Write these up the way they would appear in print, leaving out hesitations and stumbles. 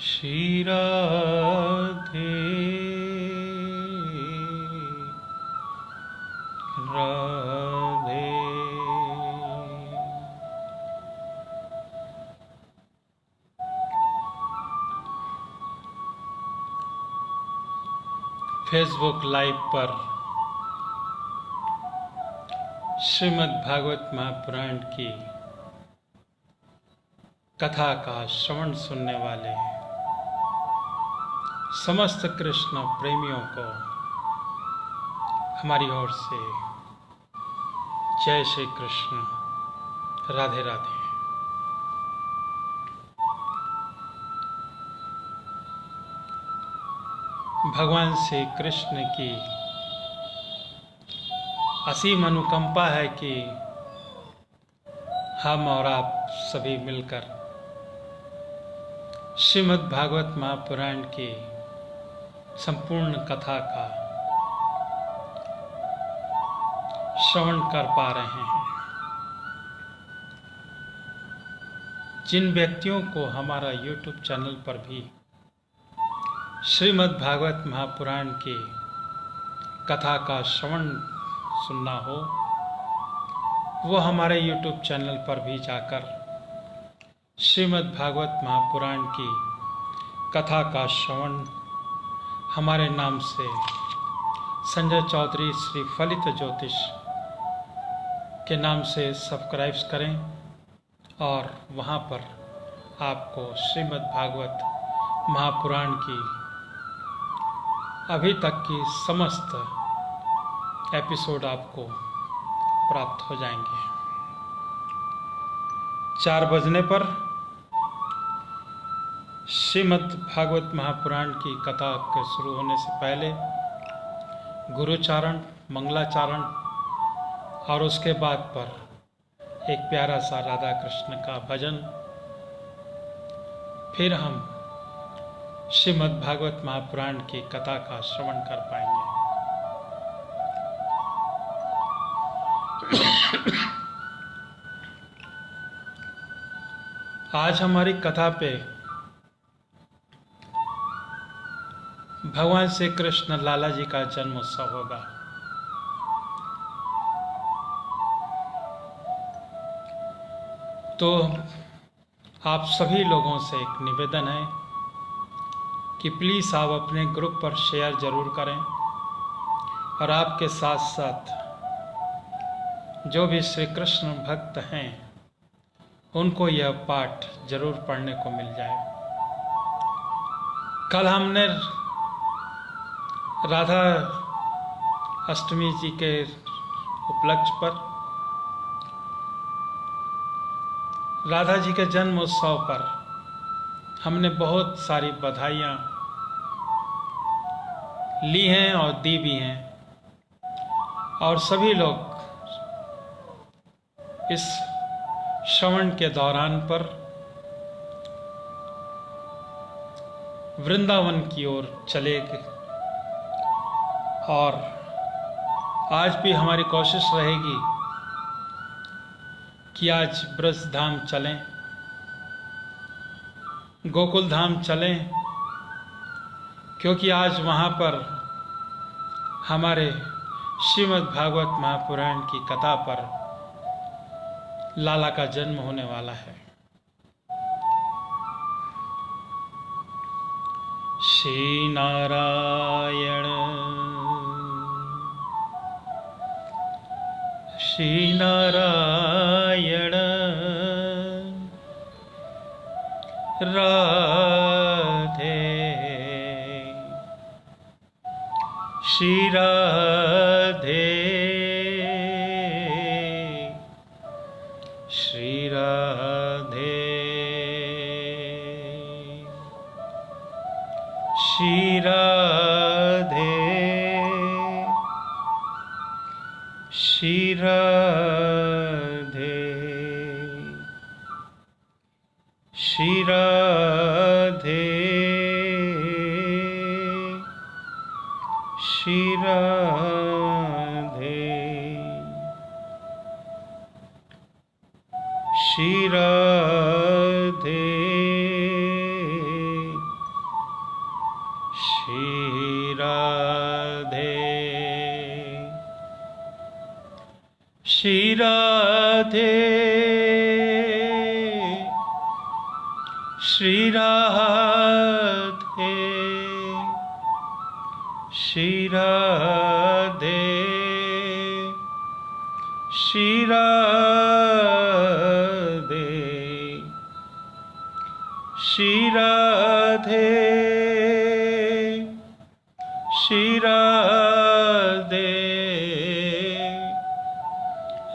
Shri Radhe Radhe. Facebook live पर श्रीमद् भागवत महापुराण की कथा का श्रवण सुनने वाले समस्त कृष्ण प्रेमियों को हमारी ओर से जय श्री कृष्ण, राधे राधे। भगवान श्री कृष्ण की असीम अनुकंपा है कि हम और आप सभी मिलकर श्रीमद् भागवत महापुराण की संपूर्ण कथा का श्रवण कर पा रहे हैं। जिन व्यक्तियों को हमारा YouTube चैनल पर भी श्रीमद् भागवत महापुराण की कथा का श्रवण सुनना हो, वो हमारे YouTube चैनल पर भी जाकर श्रीमद् भागवत महापुराण की कथा का श्रवण हमारे नाम से संजय चौधरी श्री फलित ज्योतिष के नाम से सब्सक्राइब करें और वहाँ पर आपको श्रीमद् भागवत महापुराण की अभी तक की समस्त एपिसोड आपको प्राप्त हो जाएंगे। 4 बजने पर श्रीमद् भागवत महापुराण की कथा के शुरू होने से पहले गुरुचारण, मंगलाचारण और उसके बाद पर एक प्यारा सा राधा कृष्ण का भजन, फिर हम श्रीमद् भागवत महापुराण की कथा का श्रवण कर पाएंगे। आज हमारी कथा पे भगवान श्री कृष्ण लाला जी का जन्म उत्सव होगा। तो आप सभी लोगों से एक निवेदन है कि प्लीज़ आप अपने ग्रुप पर शेयर जरूर करें और आपके साथ साथ जो भी श्री कृष्ण भक्त हैं उनको यह पाठ जरूर पढ़ने को मिल जाए। कल हमने राधा अष्टमी जी के उपलक्ष्य पर राधा जी के जन्म उत्सव पर हमने बहुत सारी बधाइयाँ ली हैं और दी भी हैं, और सभी लोग इस श्रवण के दौरान पर वृंदावन की ओर चले गए। और आज भी हमारी कोशिश रहेगी कि आज ब्रज धाम चलें, गोकुल धाम चलें, क्योंकि आज वहाँ पर हमारे श्रीमद् भागवत महापुराण की कथा पर लाला का जन्म होने वाला है। श्री नारायण श्री नारायण राधे श्री राधे श्री राधे श्री राधे श्री राधे श्री राधे श्री राधे श्री राधे राधे श्री राधे श्री राधे श्री राधे श्री राधे श्री राधे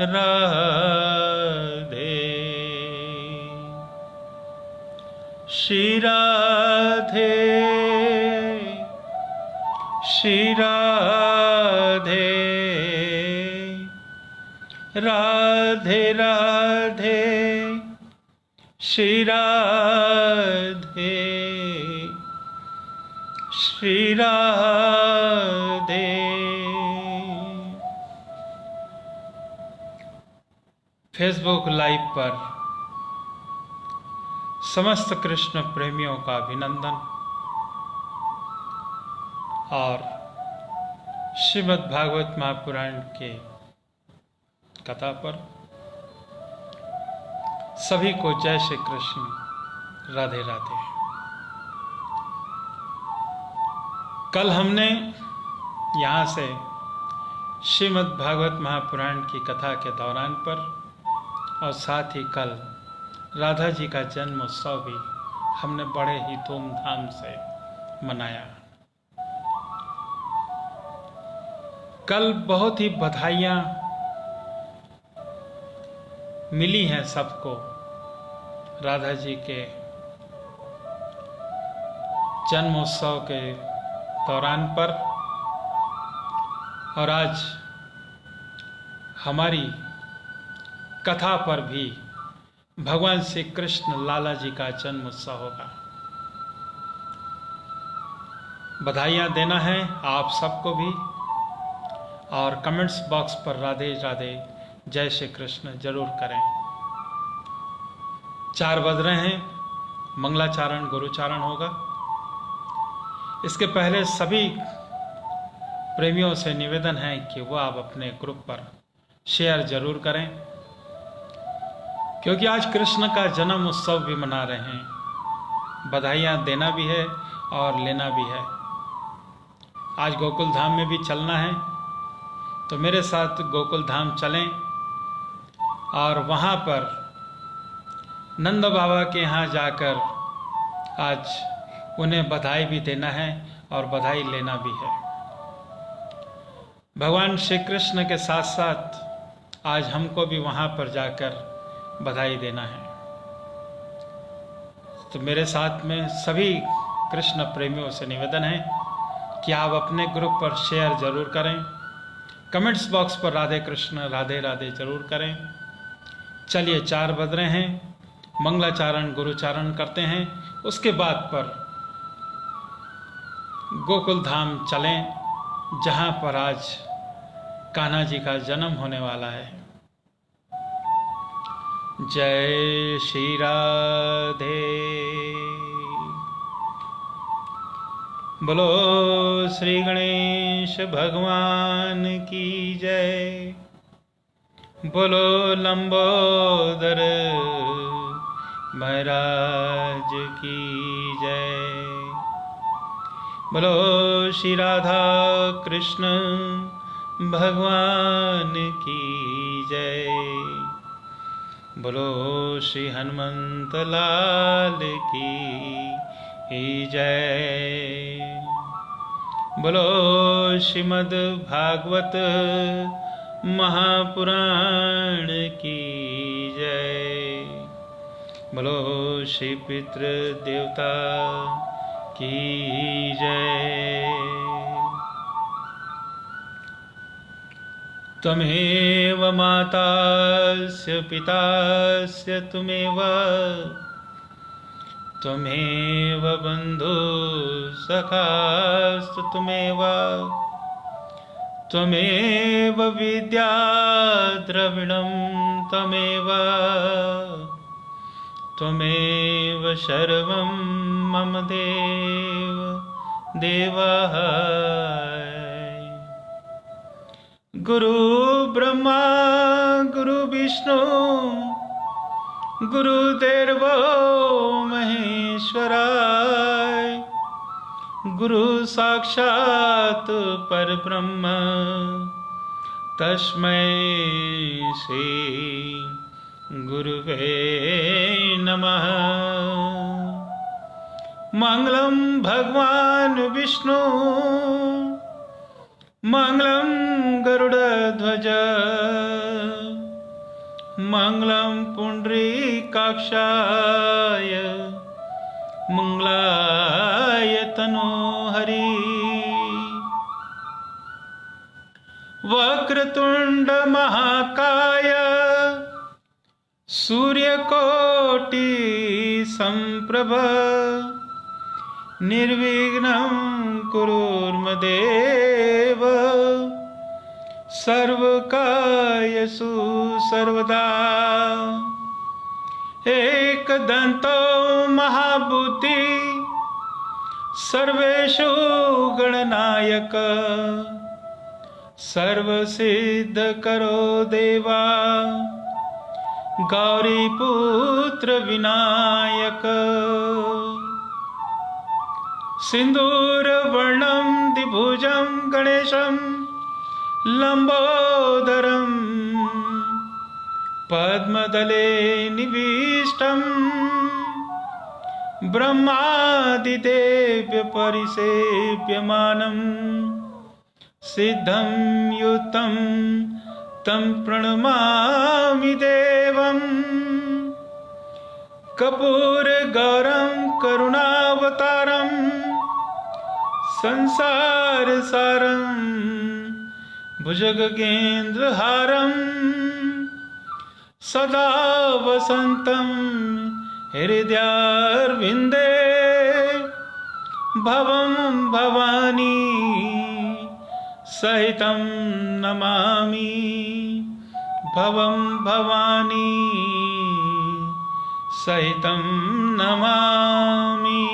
राधे श्री राधे श्री राधे राधे राधे श्री राधे श्री राधे। फेसबुक लाइव पर समस्त कृष्ण प्रेमियों का अभिनंदन और श्रीमद् भागवत महापुराण के कथा पर सभी को जय श्री कृष्ण, राधे राधे। कल हमने यहाँ से श्रीमद् भागवत महापुराण की कथा के दौरान पर और साथ ही कल राधा जी का जन्म उत्सव भी हमने बड़े ही धूमधाम से मनाया। कल बहुत ही बधाइयाँ मिली हैं सबको राधा जी के जन्मोत्सव के दौरान पर, और आज हमारी कथा पर भी भगवान श्री कृष्ण लाला जी का जन्म उत्सव होगा। बधाइयाँ देना है आप सबको भी, और कमेंट्स बॉक्स पर राधे राधे जय श्री कृष्ण जरूर करें। 4 बज रहे हैं, मंगलाचारण गुरुचारण होगा। इसके पहले सभी प्रेमियों से निवेदन है कि वह आप अपने ग्रुप पर शेयर जरूर करें, क्योंकि आज कृष्ण का जन्म उत्सव भी मना रहे हैं। बधाइयाँ देना भी है और लेना भी है। आज गोकुल धाम में भी चलना है, तो मेरे साथ गोकुल धाम चलें और वहाँ पर नंद बाबा के यहाँ जाकर आज उन्हें बधाई भी देना है और बधाई लेना भी है। भगवान श्री कृष्ण के साथ साथ आज हमको भी वहाँ पर जाकर बधाई देना है। तो मेरे साथ में सभी कृष्ण प्रेमियों से निवेदन है कि आप अपने ग्रुप पर शेयर जरूर करें, कमेंट्स बॉक्स पर राधे कृष्ण राधे राधे जरूर करें। चलिए 4 बज रहे हैं, मंगलाचारण गुरुचारण करते हैं, उसके बाद पर गोकुल धाम चलें, जहाँ पर आज कान्हा जी का जन्म होने वाला है। जय श्री राधे। बोलो श्री गणेश भगवान की जय। बोलो लंबोदर महाराज की जय। बोलो श्री राधा कृष्ण भगवान की जय। बोलो श्री हनुमंत लाल की जय। बोलो श्रीमद् भागवत महापुराण की जय। बोलो श्री पितृ देवता की जय। त्वमेव मातास्य पितास्य त्वमेव बन्धु सखास्तु त्वमेव विद्या द्रविणं त्वमेव सर्वं मम देवः। गुरु ब्रह्मा गुरु विष्णु गुरुदेवो महेश्वराय, गुरु साक्षात परब्रह्म तस्मै श्री गुरुवे नमः। मंगलम भगवान विष्णु मंगलम गरुड़ध्वज मंगलम पुंडरीकाक्षाय मंगलाय तनोहरि। वक्रतुंड महाकाय सूर्यकोटि संप्रभ निर्विघ्नं कुरुर्मदेव सर्वकार्येषु सर्वदा। एकदन्तो महाबुद्धि सर्वेषु गणनायक सर्वसिद्धकरो देवा गौरीपुत्र विनायक। सिन्दूरवर्णं द्विभुजं गणेशं लंबोदरं पद्मदले निविष्टं ब्रह्मादिदेव्य परिसेव्यमानं सिद्धं युतं तं प्रणमामि देवं। कर्पूरगौरं करुणावतारं संसारसारं भुजगेन्द्रहारं सदा वसन्तं हृदयारविन्दे भवं भवानी सहितं नमामि भवं भवानी सहितं नमामि।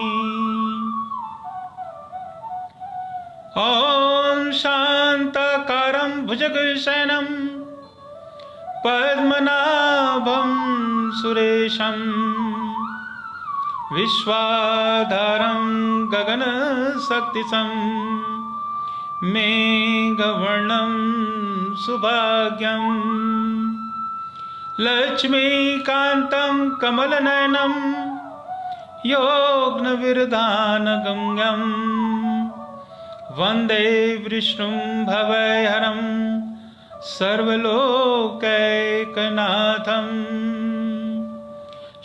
ॐ शान्ताकारं भुजगशयनं पद्मनाभं सुरेशं विश्वाधारं गगनशक्तिसं मेघवर्णं सुभाग्यं लक्ष्मीकान्तं कमलनयनं योगनविरधानगम्यं वन्दे विष्णुं भवहरं सर्वलोकैकनाथं।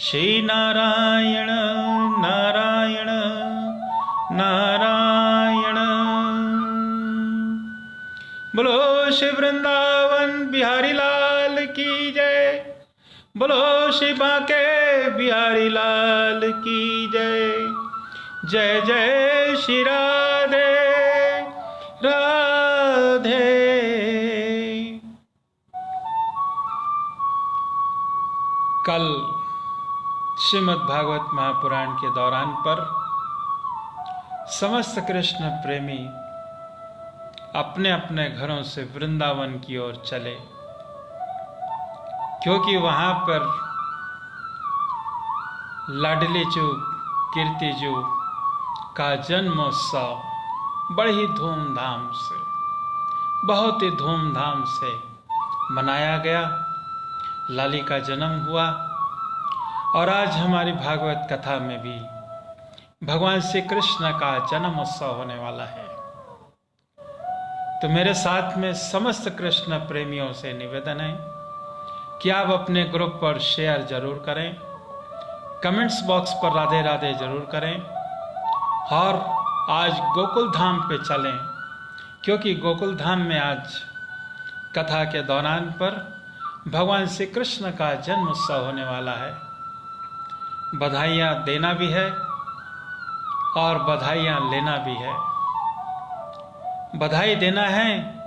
श्रीनारायण नारायण नारायण। बोलो श्री वृंदावन बिहारी लाल की जय, बोलो श्री बांके बिहारी लाल की जय। जय जय श्री राधे राधे। कल श्रीमद् भागवत महापुराण के दौरान पर समस्त कृष्ण प्रेमी अपने अपने घरों से वृंदावन की ओर चले, क्योंकि वहां पर लाडली जी कीर्ति जी का जन्मोत्सव बड़ी ही धूमधाम से, बहुत ही धूमधाम से मनाया गया। लाली का जन्म हुआ और आज हमारी भागवत कथा में भी भगवान श्री कृष्ण का जन्म उत्सव होने वाला है। तो मेरे साथ में समस्त कृष्ण प्रेमियों से निवेदन है कि आप अपने ग्रुप पर शेयर जरूर करें, कमेंट्स बॉक्स पर राधे राधे जरूर करें और आज गोकुल धाम पे चलें, क्योंकि गोकुल धाम में आज कथा के दौरान पर भगवान श्री कृष्ण का जन्म उत्सव होने वाला है। बधाइयाँ देना भी है और बधाइयाँ लेना भी है। बधाई देना है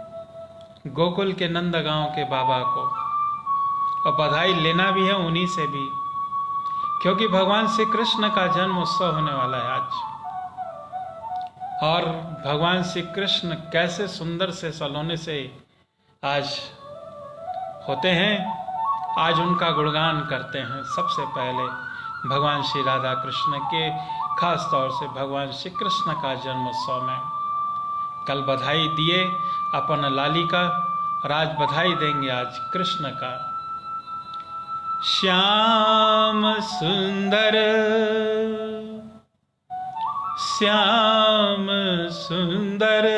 गोकुल के नंदगांव के बाबा को और बधाई लेना भी है उन्हीं से भी, क्योंकि भगवान श्री कृष्ण का जन्म उत्सव होने वाला है आज। और भगवान श्री कृष्ण कैसे सुंदर से सलोने से आज होते हैं, आज उनका गुणगान करते हैं। सबसे पहले भगवान श्री राधा कृष्ण के, खास तौर से भगवान श्री कृष्ण का जन्मोत्सव में कल बधाई दिए अपन लाली का, और आज बधाई देंगे आज कृष्ण का। श्याम सुंदर श्याम सुंदर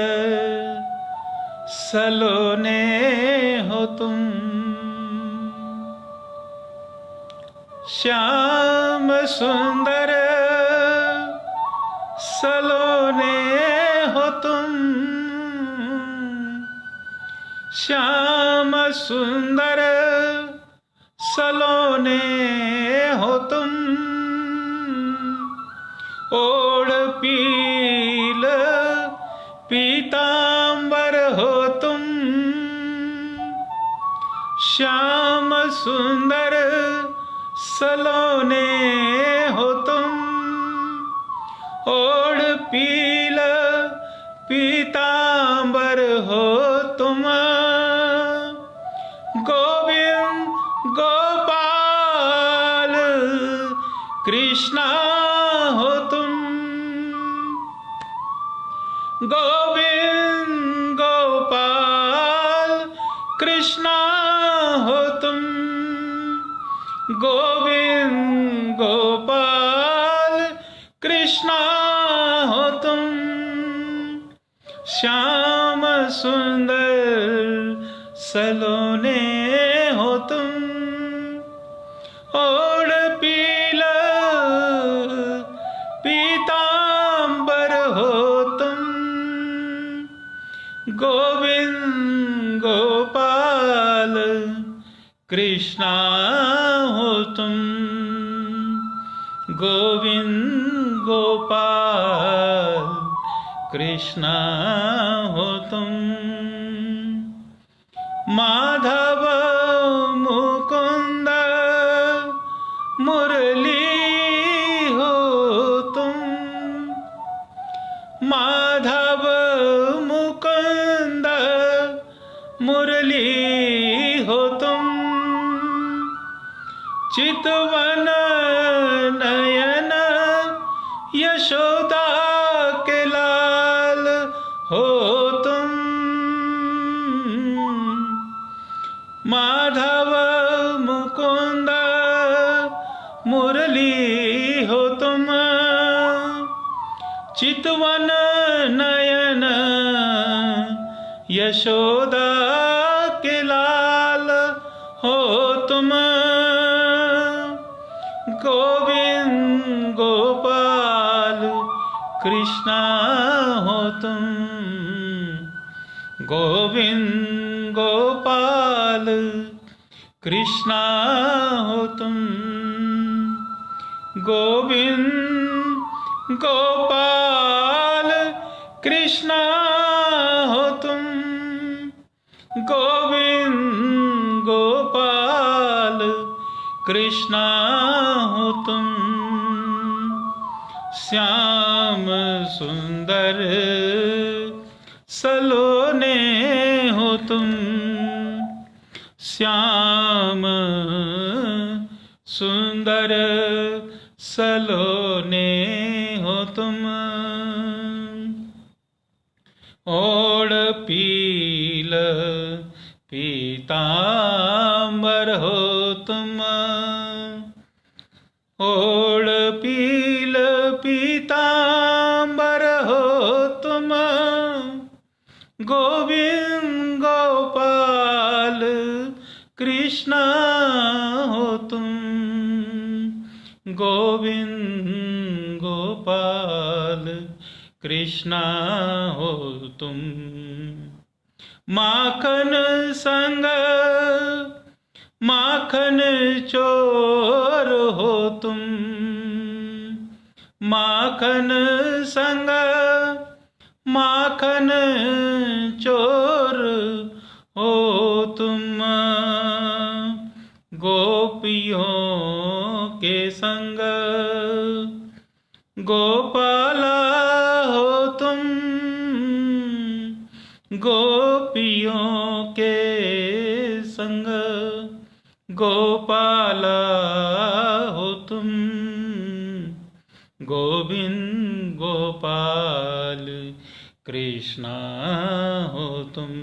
सलोने हो तुम। श्याम सुंदर सलोने हो तुम। श्याम सुंदर सलोने हो तुम। ओढ़ पील पीतांबर हो तुम। श्याम सुंदर सलोने हो तुम। ओढ़ पील पीतांबर हो तुम। गोविंद गोपाल कृष्णा हो तुम। गोविंद गोपाल कृष्णा हो तुम। गोविंद गोपाल कृष्णा हो तुम। श्याम सुंदर सलोने हो तुम। ओढ़ पीला पीतांबर हो तुम। गोविंद गोपाल कृष्णा हो तुम। गोविंद गोपाल कृष्णा हो तुम। माधव मुकुंद मुरली हो तुम। माधव मुकुंद मुरली हो तुम। चितवन नयन यशोदा के लाल हो तुम। माधव मुकुंद मुरली हो तुम। चितवन नयन यशोदा के लाल हो तुम। गोविंद गोपाल कृष्णा हो तुम। गोविंद गोपाल कृष्णा हो तुम। गोविंद गोपाल कृष्णा हो तुम। गोविंद गोपाल कृष्णा हो तुम। श्याम सुंदर सलोने हो तुम। श्याम सुंदर सलोने हो तुम। ओढ़ पील पीतांबर हो तुम। ओढ़ पील पीतांबर हो तुम। गोविंद गोपाल कृष्णा हो तुम। गोविंद गोपाल कृष्णा हो तुम। माखन संग माखन चोर हो तुम। माखन संग माखन चोर हो तुम। गोपियों के संग गोपाला हो तुम। गोपियों के संग गोपाला हो तुम, गोविंद गोपाल कृष्णा हो तुम,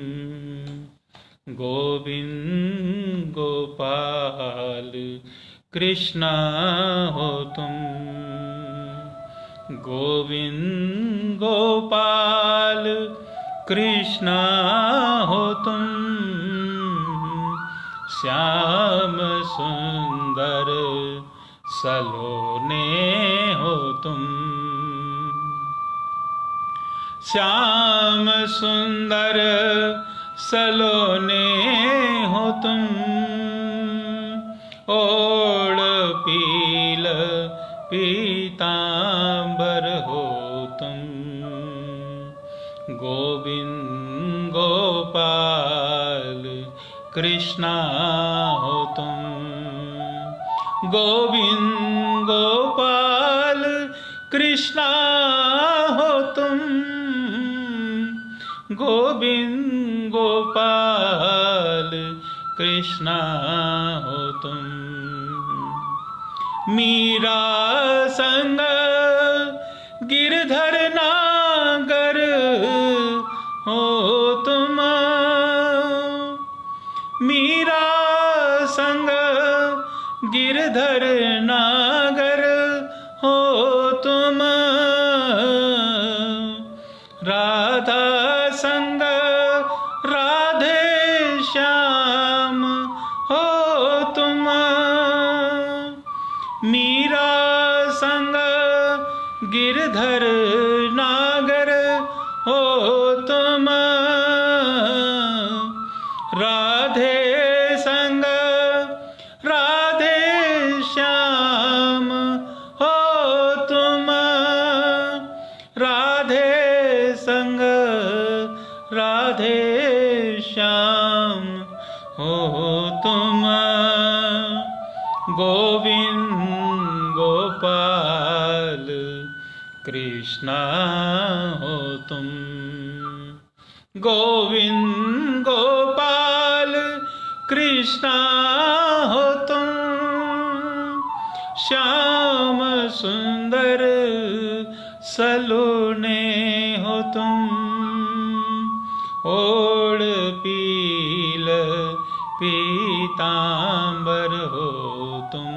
गोविंद गोपाल कृष्णा हो तुम, गोविंद गोपाल कृष्णा हो तुम, श्याम सुंदर सलोने हो तुम, श्याम सुंदर सलोने हो तुम, ओढ़ पील पीतांबर हो तुम, गोविंद गोपाल कृष्णा हो तुम, गोविंद गोपाल कृष्णा हो तुम, गोविंद गोपाल कृष्णा हो तुम, मीरा संग गिरधर नागर हो तुम, मीरा संग गिरधर नागर हो तुम, राधा संग राधे श्याम हो तुम, मीरा संग गिरधर नागर हो तुम, राधे संग राधे श्याम हो तुम, राधे संग राधे श्याम हो तुम, गोविंद गोपाल कृष्णा हो तुम, गोविंद गोपाल कृष्णा हो तुम, श्याम सुंदर सलोने हो तुम, ओढ़ पील पीतांबर हो तुम,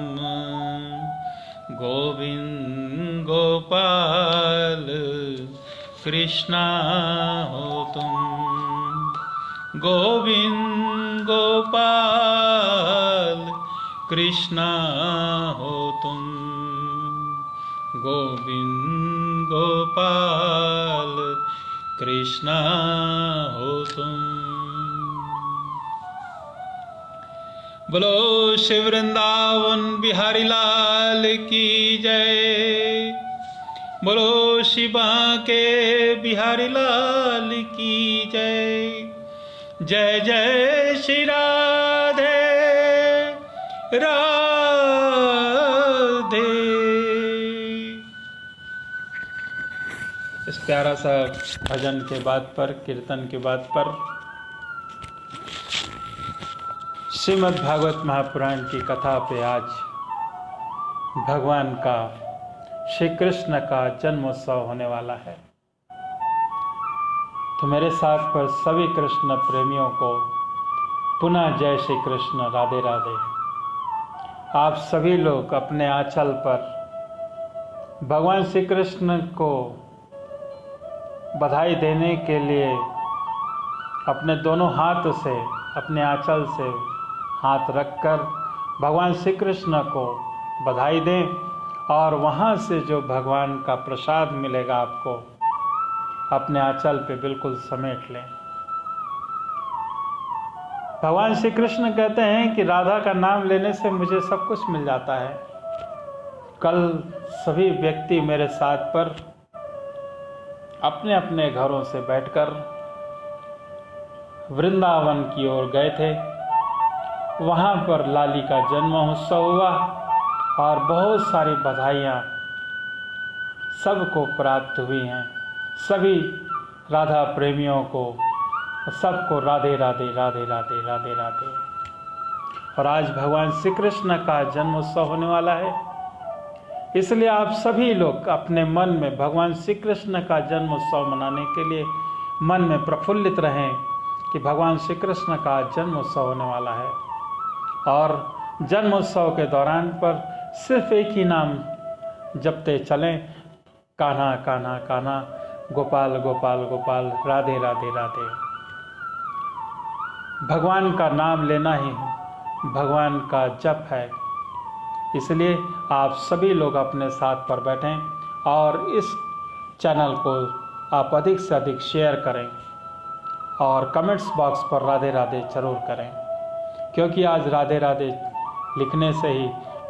गोविंद गोपाल कृष्णा हो तुम, गोविंद गोपाल कृष्णा हो तुम, गोविंद गोपाल कृष्णा हो तुम। बोलो शिव वृंदावन बिहारी लाल की जय, बोलो शिवा के बिहारी लाल की जय, जय जय श्री राधे राधे। इस प्यारा सा भजन के बाद पर, कीर्तन के बाद पर श्रीमद् भागवत महापुराण की कथा पे आज भगवान का, श्री कृष्ण का जन्मोत्सव होने वाला है। तो मेरे साथ पर सभी कृष्ण प्रेमियों को पुनः जय श्री कृष्ण, राधे राधे। आप सभी लोग अपने आंचल पर भगवान श्री कृष्ण को बधाई देने के लिए अपने दोनों हाथ से, अपने आंचल से हाथ रखकर भगवान श्री कृष्ण को बधाई दें और वहाँ से जो भगवान का प्रसाद मिलेगा आपको अपने आंचल पे बिल्कुल समेट लें। भगवान श्री कृष्ण कहते हैं कि राधा का नाम लेने से मुझे सब कुछ मिल जाता है। कल सभी व्यक्ति मेरे साथ पर अपने अपने घरों से बैठकर वृंदावन की ओर गए थे। वहाँ पर लाली का जन्म महोत्सव हुआ और बहुत सारी बधाइयाँ सबको प्राप्त हुई हैं। सभी राधा प्रेमियों को सबको राधे राधे राधे राधे राधे राधे। और आज भगवान श्री कृष्ण का जन्मोत्सव होने वाला है। इसलिए आप सभी लोग अपने मन में भगवान श्री कृष्ण का जन्मोत्सव मनाने के लिए मन में प्रफुल्लित रहें कि भगवान श्री कृष्ण का जन्मोत्सव होने वाला है। और जन्मोत्सव के दौरान पर सिर्फ एक ही नाम जपते चलें, कान्हा कान्हा कान्हा, गोपाल गोपाल गोपाल, राधे राधे राधे। भगवान का नाम लेना ही भगवान का जप है। इसलिए आप सभी लोग अपने साथ पर बैठें और इस चैनल को आप अधिक से अधिक शेयर करें और कमेंट्स बॉक्स पर राधे राधे जरूर करें, क्योंकि आज राधे राधे लिखने से ही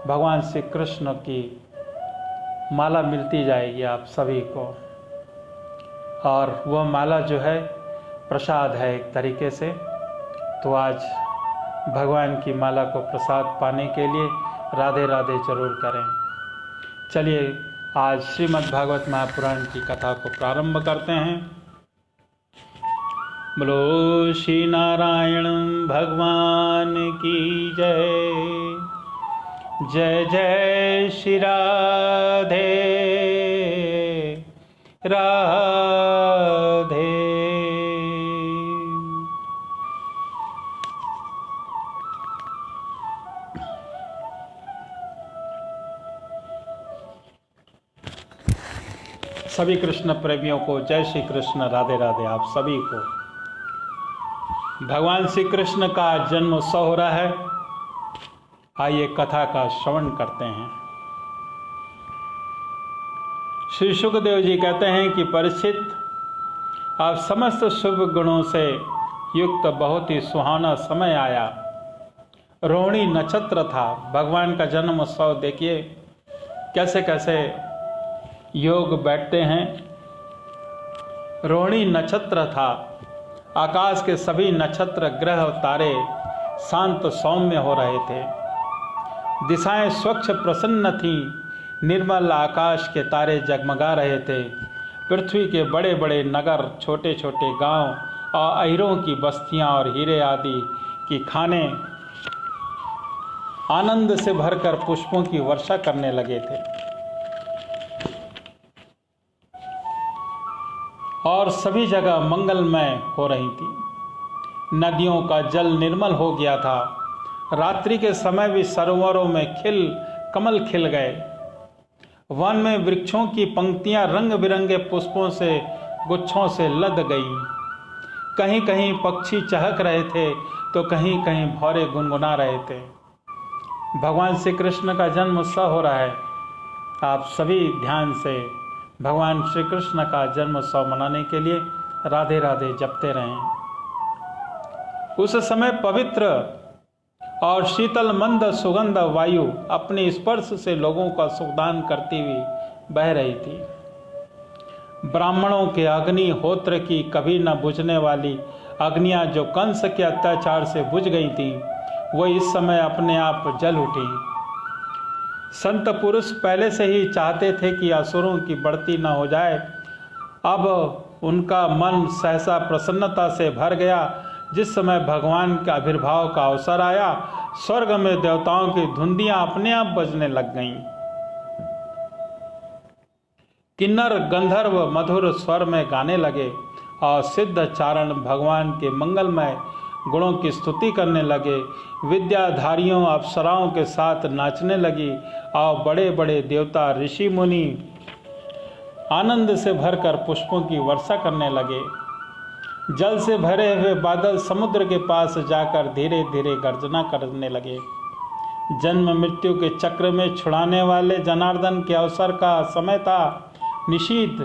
भगवान श्री कृष्ण की माला मिलती जाएगी आप सभी को। और वह माला जो है प्रसाद है एक तरीके से। तो आज भगवान की माला को प्रसाद पाने के लिए राधे राधे जरूर करें। चलिए आज श्रीमद् भागवत महापुराण की कथा को प्रारंभ करते हैं। बोलो श्री नारायण भगवान की जय। जय जय श्री राधे राधे। सभी कृष्ण प्रेमियों को जय श्री कृष्ण, राधे राधे। आप सभी को भगवान श्री कृष्ण का जन्मोत्सव हो रहा है। आइए कथा का श्रवण करते हैं। श्री सुखदेव जी कहते हैं कि परीक्षित, आप समस्त शुभ गुणों से युक्त बहुत ही सुहाना समय आया। रोहिणी नक्षत्र था। भगवान का जन्मोत्सव देखिए कैसे कैसे योग बैठते हैं। रोहिणी नक्षत्र था। आकाश के सभी नक्षत्र, ग्रह और तारे शांत सौम्य हो रहे थे। दिशाएं स्वच्छ प्रसन्न थीं। निर्मल आकाश के तारे जगमगा रहे थे। पृथ्वी के बड़े बड़े नगर, छोटे छोटे गांव और अहिरों की बस्तियां और हीरे आदि की खाने आनंद से भरकर पुष्पों की वर्षा करने लगे थे और सभी जगह मंगलमय हो रही थी। नदियों का जल निर्मल हो गया था। रात्रि के समय भी सरोवरों में कमल खिल गए। वन में वृक्षों की पंक्तियां रंग बिरंगे पुष्पों से, गुच्छों से लद गईं। कहीं कहीं पक्षी चहक रहे थे तो कहीं कहीं भौरे गुनगुना रहे थे। भगवान श्री कृष्ण का जन्म उत्सव हो रहा है। आप सभी ध्यान से भगवान श्री कृष्ण का जन्मोत्सव मनाने के लिए राधे राधे जपते रहें। उस समय पवित्र और शीतल मंद सुगंध वायु अपने स्पर्श से लोगों का सुखदान करती हुई बह रही थी। ब्राह्मणों के अग्निहोत्र की कभी न बुझने वाली अग्नियां जो कंस के अत्याचार से बुझ गई थीं, वो इस समय अपने आप जल उठी। संत पुरुष पहले से ही चाहते थे कि असुरों की बढ़ती न हो जाए। अब उनका मन सहसा प्रसन्नता से भर गया। जिस समय भगवान के आविर्भाव का अवसर आया, स्वर्ग में देवताओं की धुंदियां अपने आप बजने लग गईं। किन्नर गंधर्व मधुर स्वर में गाने लगे और सिद्ध चारण भगवान के मंगलमय गुणों की स्तुति करने लगे। विद्याधारियों अप्सराओं के साथ नाचने लगी और बड़े बड़े देवता ऋषि मुनि आनंद से भरकर पुष्पों की वर्षा करने लगे। जल से भरे हुए बादल समुद्र के पास जाकर धीरे धीरे गर्जना करने लगे। जन्म मृत्यु के चक्र में छुड़ाने वाले जनार्दन के अवसर का समय था। निशीथ,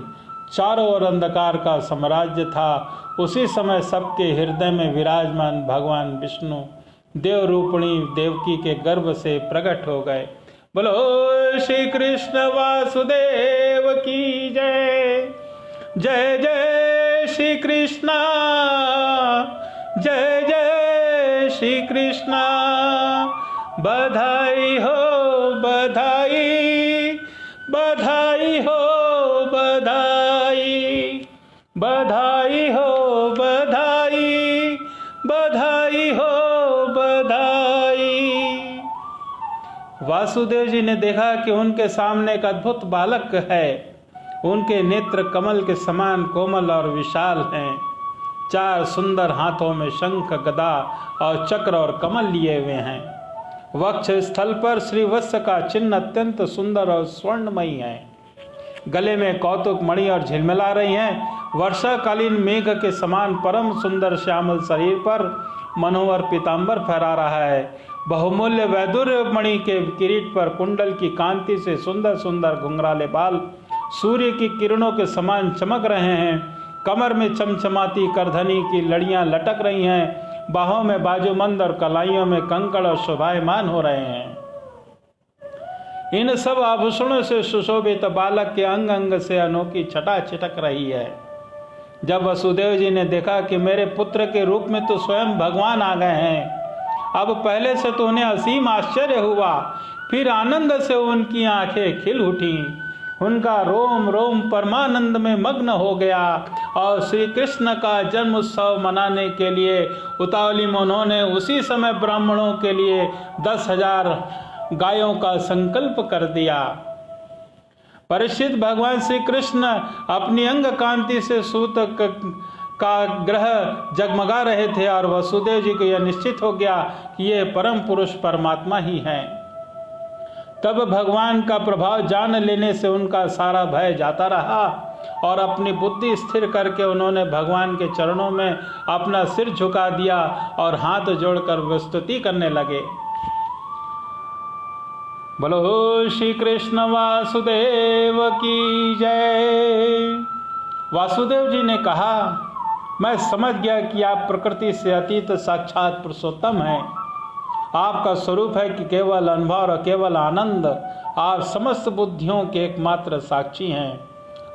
चारों ओर अंधकार का साम्राज्य था। उसी समय सबके हृदय में विराजमान भगवान विष्णु देव रूपिणी देवकी के गर्भ से प्रकट हो गए। बोलो श्री कृष्ण वासुदेव की जय। जय जय श्री कृष्ण, जय जय श्री कृष्ण। बधाई हो बधाई, बधाई हो बधाई, बधाई हो बधाई, बधाई हो बधाई। वासुदेव जी ने देखा कि उनके सामने एक अद्भुत बालक है। उनके नेत्र कमल के समान कोमल और विशाल हैं। 4 सुंदर हाथों में शंख, गदा और चक्र और कमल लिए हुए हैं। वक्ष स्थल पर श्रीवत्स का चिन्ह अत्यंत सुंदर और स्वर्णमयी है। गले में कौतुक मणि और झिलमिला रही हैं। वर्षाकालीन मेघ के समान परम सुंदर श्यामल शरीर पर मनोहर पीतांबर फहरा रहा है। बहुमूल्य वैदुर्य मणि के किरीट पर कुंडल की कांति से सुंदर सुंदर घुंघराले बाल सूर्य की किरणों के समान चमक रहे हैं। कमर में चमचमाती करधनी की लड़ियां लटक रही हैं। बाहों में बाजूबंद और कलाइयों में कंकड़ और शोभायमान हो रहे हैं। इन सब आभूषणों से सुशोभित बालक के अंग अंग से अनोखी छटा छिटक रही है। जब वसुदेव जी ने देखा कि मेरे पुत्र के रूप में तो स्वयं भगवान आ गए हैं, अब पहले से तो उन्हें असीम आश्चर्य हुआ, फिर आनंद से उनकी आंखें खिल उठी। उनका रोम रोम परमानंद में मग्न हो गया और श्री कृष्ण का जन्म उत्सव मनाने के लिए उतावली में उन्होंने उसी समय ब्राह्मणों के लिए 10,000 गायों का संकल्प कर दिया। परीक्षित, भगवान श्री कृष्ण अपनी अंग कांति से सूतक का ग्रह जगमगा रहे थे और वसुदेव जी को यह निश्चित हो गया कि ये परम पुरुष परमात्मा ही हैं। तब भगवान का प्रभाव जान लेने से उनका सारा भय जाता रहा और अपनी बुद्धि स्थिर करके उन्होंने भगवान के चरणों में अपना सिर झुका दिया और हाथ जोड़कर स्तुति करने लगे। बोलो श्री कृष्ण वासुदेव की जय। वासुदेव जी ने कहा, मैं समझ गया कि आप प्रकृति से अतीत साक्षात पुरुषोत्तम हैं। आपका स्वरूप है कि केवल अनुभव और केवल आनंद। आप समस्त बुद्धियों के एकमात्र साक्षी हैं।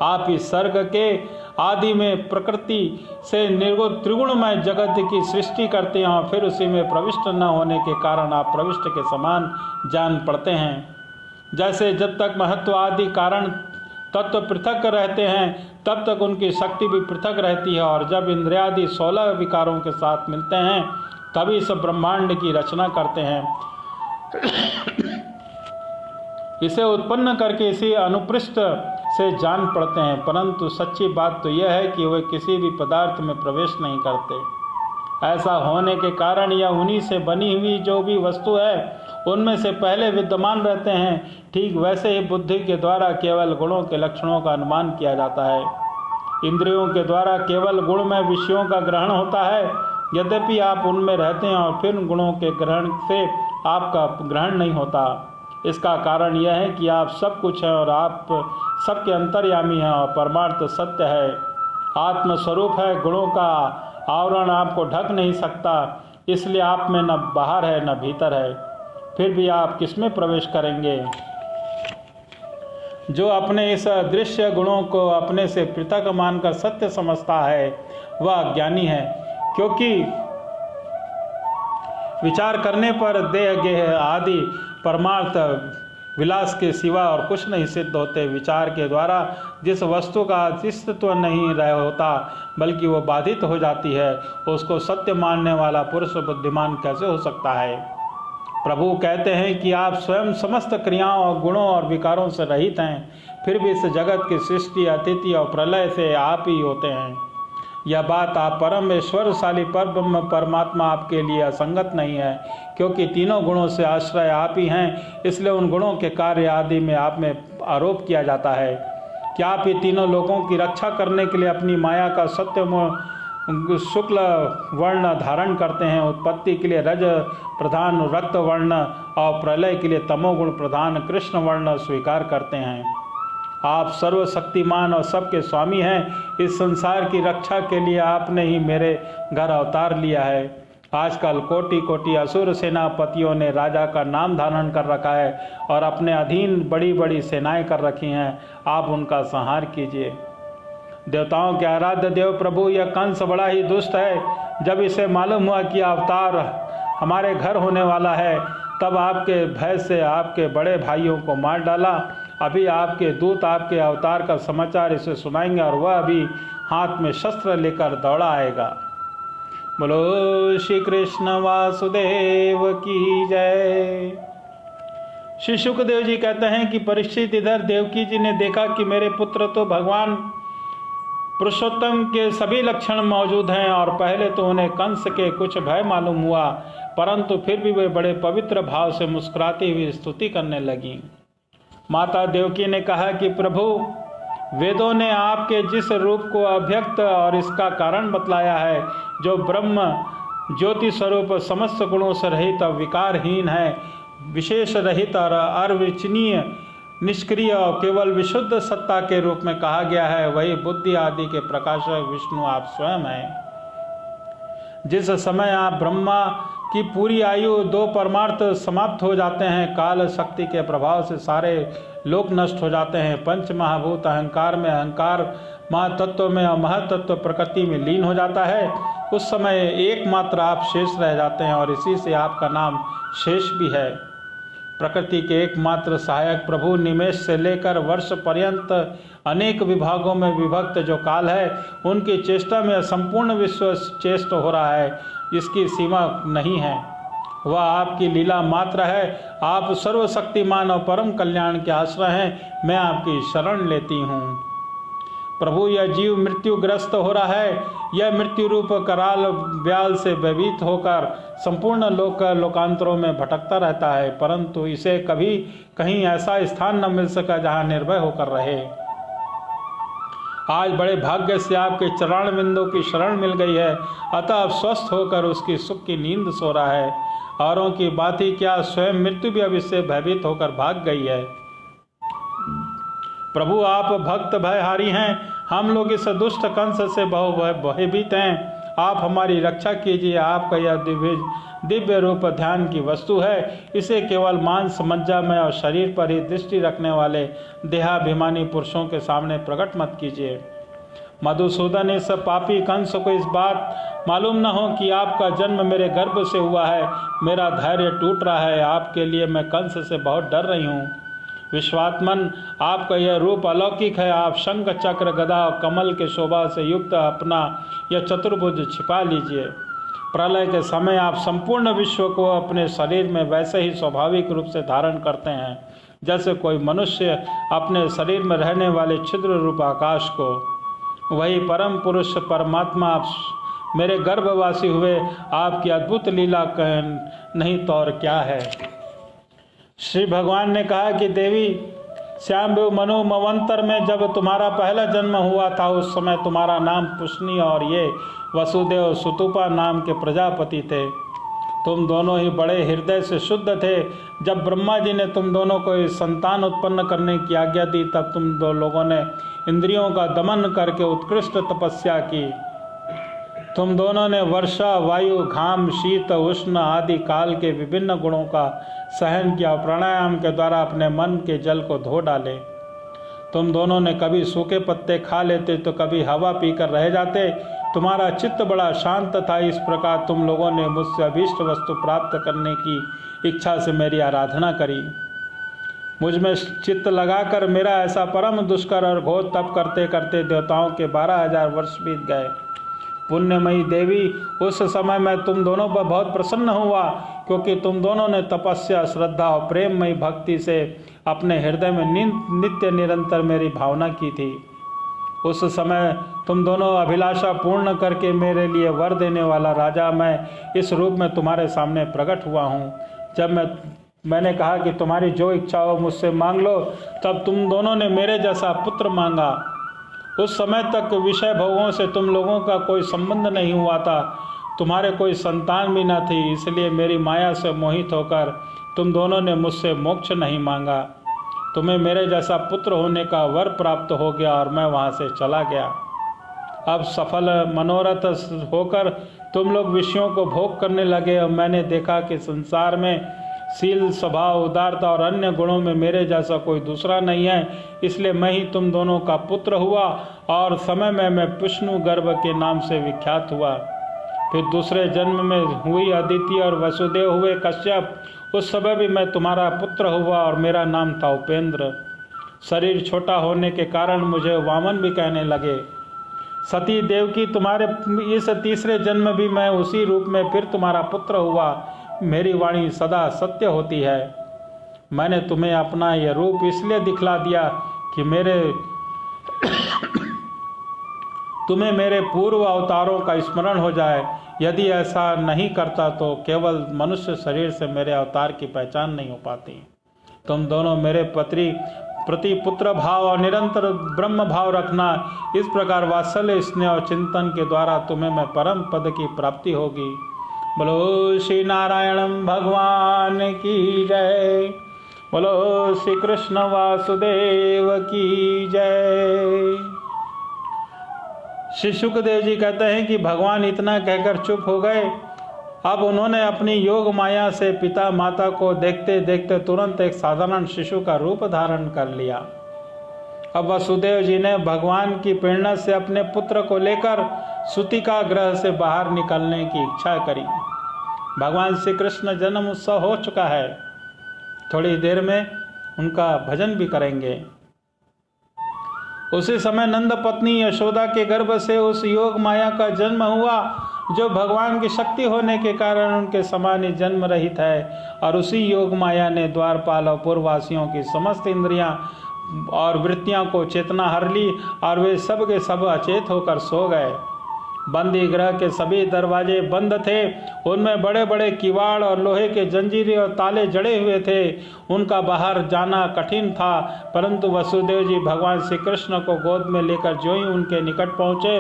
आप इस सर्ग के आदि में प्रकृति से निर्गुण त्रिगुणमय जगत की सृष्टि करते हैं और फिर उसी में प्रविष्ट न होने के कारण आप प्रविष्ट के समान जान पड़ते हैं। जैसे जब तक महत्व आदि कारण तत्व पृथक रहते हैं तब तक उनकी शक्ति भी पृथक रहती है, और जब इंद्रियादि 16 विकारों के साथ मिलते हैं तभी इस ब्रह्मांड की रचना करते हैं। इसे उत्पन्न करके इसी अनुपृष्ठ से जान पड़ते हैं। परंतु सच्ची बात तो यह है कि वे किसी भी पदार्थ में प्रवेश नहीं करते। ऐसा होने के कारण यह उन्हीं से बनी हुई जो भी वस्तु है उनमें से पहले विद्यमान रहते हैं। ठीक वैसे ही बुद्धि के द्वारा केवल गुणों के लक्षणों का अनुमान किया जाता है। इंद्रियों के द्वारा केवल गुणमय विषयों का ग्रहण होता है, यद्यपि आप उनमें रहते हैं और फिर गुणों के ग्रहण से आपका ग्रहण नहीं होता। इसका कारण यह है कि आप सब कुछ हैं और आप सबके अंतर्यामी हैं और परमार्थ सत्य है। आत्मस्वरूप है। गुणों का आवरण आपको ढक नहीं सकता, इसलिए आप में न बाहर है न भीतर है। फिर भी आप किसमें प्रवेश करेंगे? जो अपने इस दृश्य गुणों को अपने से पृथक मानकर सत्य समझता है वह अज्ञानी है, क्योंकि विचार करने पर देह गेह आदि परमार्थ विलास के सिवा और कुछ नहीं सिद्ध होते। विचार के द्वारा जिस वस्तु का अस्तित्व नहीं रह होता बल्कि वो बाधित हो जाती है, उसको सत्य मानने वाला पुरुष बुद्धिमान कैसे हो सकता है? प्रभु कहते हैं कि आप स्वयं समस्त क्रियाओं और गुणों और विकारों से रहित हैं, फिर भी इस जगत की सृष्टि, अतिथि और प्रलय से आप ही होते हैं। यह बात आप परम ईश्वरशाली परब्रह्म परमात्मा आपके लिए असंगत नहीं है, क्योंकि तीनों गुणों से आश्रय आप ही हैं। इसलिए उन गुणों के कार्य आदि में आप में आरोप किया जाता है कि आप ये तीनों लोगों की रक्षा करने के लिए अपनी माया का सत्य शुक्ल वर्ण धारण करते हैं। उत्पत्ति के लिए रज प्रधान रक्त वर्ण और प्रलय के लिए तमोगुण प्रधान कृष्ण वर्ण स्वीकार करते हैं। आप सर्वशक्तिमान और सबके स्वामी हैं। इस संसार की रक्षा के लिए आपने ही मेरे घर अवतार लिया है। आजकल कोटि कोटि असुर सेनापतियों ने राजा का नाम धारण कर रखा है और अपने अधीन बड़ी बड़ी सेनाएं कर रखी हैं। आप उनका संहार कीजिए। देवताओं के आराध्य देव प्रभु, यह कंस बड़ा ही दुष्ट है। जब इसे मालूम हुआ कि अवतार हमारे घर होने वाला है, तब आपके भय से आपके बड़े भाइयों को मार डाला। अभी आपके दूत आपके अवतार का समाचार इसे सुनाएंगे और वह अभी हाथ में शस्त्र लेकर दौड़ा आएगा। बोलो श्री कृष्ण वासुदेव की जय। श्री सुखदेव जी कहते हैं कि परीक्षित, इधर देवकी जी ने देखा कि मेरे पुत्र तो भगवान पुरुषोत्तम के सभी लक्षण मौजूद हैं और पहले तो उन्हें कंस के कुछ भय मालूम हुआ, परंतु फिर भी वे बड़े पवित्र भाव से मुस्कुराती हुई स्तुति करने लगी। माता देवकी ने कहा कि प्रभु, वेदों ने आपके जिस रूप को अव्यक्त और इसका कारण बतलाया है, जो ब्रह्म ज्योति स्वरूप समस्त गुणों से रहित और विकारहीन है, विशेष रहित और अर्वचनीय, निष्क्रिय और केवल विशुद्ध सत्ता के रूप में कहा गया है, वही बुद्धि आदि के प्रकाशक विष्णु आप स्वयं हैं। जिस समय आप ब्रह्मा की पूरी आयु 2 परमार्थ समाप्त हो जाते हैं, काल शक्ति के प्रभाव से सारे लोक नष्ट हो जाते हैं, पंच महाभूत अहंकार में, अहंकार महातत्व में और महतत्व प्रकृति में लीन हो जाता है, उस समय एकमात्र आप शेष रह जाते हैं और इसी से आपका नाम शेष भी है। प्रकृति के एकमात्र सहायक प्रभु निमेष से लेकर वर्ष पर्यंत अनेक विभागों में विभक्त जो काल है, उनकी चेष्टा में संपूर्ण विश्व चेष्ट हो रहा है, इसकी सीमा नहीं है। वह आपकी लीला मात्र है। आप सर्वशक्तिमान और परम कल्याण के आश्रय हैं। मैं आपकी शरण लेती हूँ। प्रभु, यह जीव मृत्युग्रस्त हो रहा है। यह मृत्यु रूप कराल व्याल से भयभीत होकर संपूर्ण लोकांतरों में भटकता रहता है, परंतु इसे कभी कहीं ऐसा स्थान न मिल सका जहाँ निर्भय होकर रहे। आज बड़े भाग्य से आपके चरण बिंदु की शरण मिल गई है, अतः अब स्वस्थ होकर उसकी सुख की नींद सो रहा है। औरों की बात ही क्या, स्वयं मृत्यु भी अब इससे भयभीत होकर भाग गई है। प्रभु, आप भक्त भयहारी हैं। हम लोग इस दुष्ट कंस से भयभीत हैं। आप हमारी रक्षा कीजिए। आपका यह दिव्य रूप ध्यान की वस्तु है। इसे केवल मांस मज्जा में और शरीर पर ही दृष्टि रखने वाले देहाभिमानी पुरुषों के सामने प्रकट मत कीजिए। मधुसूदन, इस पापी कंस को इस बात मालूम न हो कि आपका जन्म मेरे गर्भ से हुआ है। मेरा धैर्य टूट रहा है। आपके लिए मैं कंस से बहुत डर रही हूँ। विश्वात्मन, आपका यह रूप अलौकिक है। आप शंख चक्र गदा और कमल के शोभा से युक्त अपना यह चतुर्भुज छिपा लीजिए। प्रलय के समय आप संपूर्ण विश्व को अपने शरीर में वैसे ही स्वाभाविक रूप से धारण करते हैं जैसे कोई मनुष्य अपने शरीर में रहने वाले छिद्र रूप आकाश को। वही परम पुरुष परमात्मा आप मेरे गर्भवासी हुए। आपकी अद्भुत लीला नहीं तो और क्या है। श्री भगवान ने कहा कि देवी, श्यामभु मनु मवंतर में जब तुम्हारा पहला जन्म हुआ था, उस समय तुम्हारा नाम पुष्णी और ये वसुदेव सुतुपा नाम के प्रजापति थे। तुम दोनों ही बड़े हृदय से शुद्ध थे। जब ब्रह्मा जी ने तुम दोनों को संतान उत्पन्न करने की आज्ञा दी, तब तुम दो लोगों ने इंद्रियों का दमन करके उत्कृष्ट तपस्या की। तुम दोनों ने वर्षा, वायु, घाम, शीत, उष्ण आदि काल के विभिन्न गुणों का सहन किया। प्राणायाम के द्वारा अपने मन के जल को धो डाले। तुम दोनों ने कभी सूखे पत्ते खा लेते तो कभी हवा पीकर रह जाते। तुम्हारा चित्त बड़ा शांत था। इस प्रकार तुम लोगों ने मुझसे अभीष्ट वस्तु प्राप्त करने की इच्छा से मेरी आराधना करी। मुझ में चित्त लगाकर मेरा ऐसा परम दुष्कर और घोर तप करते करते देवताओं के 12,000 वर्ष बीत गए। पुण्यमयी देवी, उस समय मैं तुम दोनों पर बहुत प्रसन्न हुआ, क्योंकि तुम दोनों ने तपस्या, श्रद्धा और प्रेममयी भक्ति से अपने हृदय में नित्य निरंतर मेरी भावना की थी। उस समय तुम दोनों अभिलाषा पूर्ण करके मेरे लिए वर देने वाला राजा मैं इस रूप में तुम्हारे सामने प्रकट हुआ हूँ। जब मैंने कहा कि तुम्हारी जो इच्छा हो मुझसे मांग लो, तब तुम दोनों ने मेरे जैसा पुत्र मांगा। उस समय तक विषय भोगों से तुम लोगों का कोई संबंध नहीं हुआ था। तुम्हारे कोई संतान भी न थी, इसलिए मेरी माया से मोहित होकर तुम दोनों ने मुझसे मोक्ष नहीं मांगा। तुम्हें मेरे जैसा पुत्र होने का वर प्राप्त हो गया और मैं वहाँ से चला गया। अब सफल मनोरथ होकर तुम लोग विषयों को भोग करने लगे और मैंने देखा कि संसार में शील, स्वभाव, उदारता और अन्य गुणों में मेरे जैसा कोई दूसरा नहीं है। इसलिए मैं ही तुम दोनों का पुत्र हुआ और समय में मैं विष्णु गर्भ के नाम से विख्यात हुआ। फिर दूसरे जन्म में हुई अदिति और वसुदेव हुए कश्यप। उस समय भी मैं तुम्हारा पुत्र हुआ और मेरा नाम था उपेंद्र। शरीर छोटा होने के कारण मुझे वामन भी कहने लगे। सती देवकी, तुम्हारे इस तीसरे जन्म भी मैं उसी रूप में फिर तुम्हारा पुत्र हुआ। मेरी वाणी सदा सत्य होती है। मैंने तुम्हें अपना यह रूप इसलिए दिखला दिया कि तुम्हें मेरे पूर्व अवतारों का स्मरण हो जाए। यदि ऐसा नहीं करता तो केवल मनुष्य शरीर से मेरे अवतार की पहचान नहीं हो पाती। तुम दोनों मेरे प्रति पुत्र भाव और निरंतर ब्रह्म भाव रखना। इस प्रकार वात्सल्य, स्नेह और चिंतन के द्वारा तुम्हें मैं परम पद की प्राप्ति होगी। बोलो श्री नारायण भगवान की जय। बोलो श्री कृष्ण वासुदेव की जय। श्री सुखदेव जी कहते हैं कि भगवान इतना कहकर चुप हो गए। अब उन्होंने अपनी योग माया से पिता माता को देखते देखते तुरंत एक साधारण शिशु का रूप धारण कर लिया। अब वसुदेव जी ने भगवान की प्रेरणा से अपने पुत्र को लेकर सूतिका ग्रह से बाहर निकलने की इच्छा करी। भगवान श्री कृष्ण जन्म उत्सव हो चुका है, थोड़ी देर में उनका भजन भी करेंगे। उसी समय नंद पत्नी यशोदा के गर्भ से उस योग माया का जन्म हुआ, जो भगवान की शक्ति होने के कारण उनके समान ही जन्म रहित है। और उसी योग माया ने द्वारपाल और पूर्ववासियों की समस्त इंद्रियां और वृत्तियां को चेतना हर ली और वे सब के सब अचेत होकर सो गए। बंदी गृह के सभी दरवाजे बंद थे, उनमें बड़े बड़े किवाड़ और लोहे के जंजीरें और ताले जड़े हुए थे। उनका बाहर जाना कठिन था, परंतु वसुदेव जी भगवान श्री कृष्ण को गोद में लेकर ज्यों ही उनके निकट पहुँचे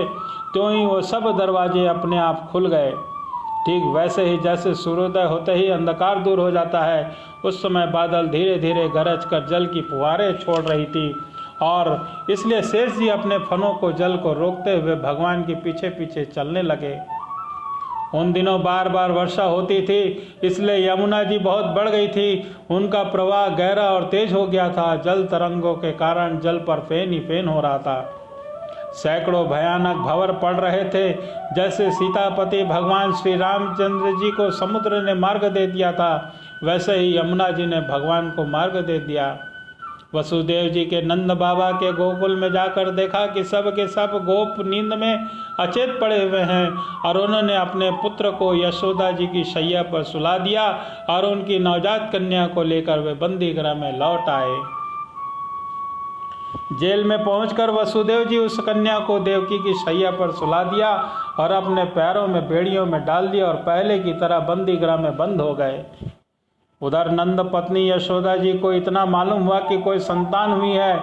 त्यों ही वो सब दरवाजे अपने आप खुल गए। ठीक वैसे ही जैसे सूर्योदय होते ही अंधकार दूर हो जाता है, उस समय बादल धीरे धीरे गरज कर जल की फुहारें छोड़ रही थी और इसलिए शेष जी अपने फनों को जल को रोकते हुए भगवान के पीछे पीछे चलने लगे। उन दिनों बार बार वर्षा होती थी, इसलिए यमुना जी बहुत बढ़ गई थी। उनका प्रवाह गहरा और तेज हो गया था। जल तरंगों के कारण जल पर फेन ही फेन हो रहा था। सैकड़ों भयानक भंवर पड़ रहे थे। जैसे सीतापति भगवान श्री रामचंद्र जी को समुद्र ने मार्ग दे दिया था, वैसे ही यमुना जी ने भगवान को मार्ग दे दिया। वसुदेव जी के नंद बाबा के गोकुल में जाकर देखा कि सब के सब गोप नींद में अचेत पड़े हुए हैं और उन्होंने अपने पुत्र को यशोदा जी की शैया पर सुला दिया और उनकी नवजात कन्या को लेकर वे बंदी गृह में लौट आए। जेल में पहुंचकर वसुदेव जी उस कन्या को देवकी की शैया पर सुला दिया और अपने पैरों में बेड़ियों में डाल दिया और पहले की तरह बंदी गृह में बंद हो गए। उधर नंद पत्नी यशोदा जी को इतना मालूम हुआ कि कोई संतान हुई है,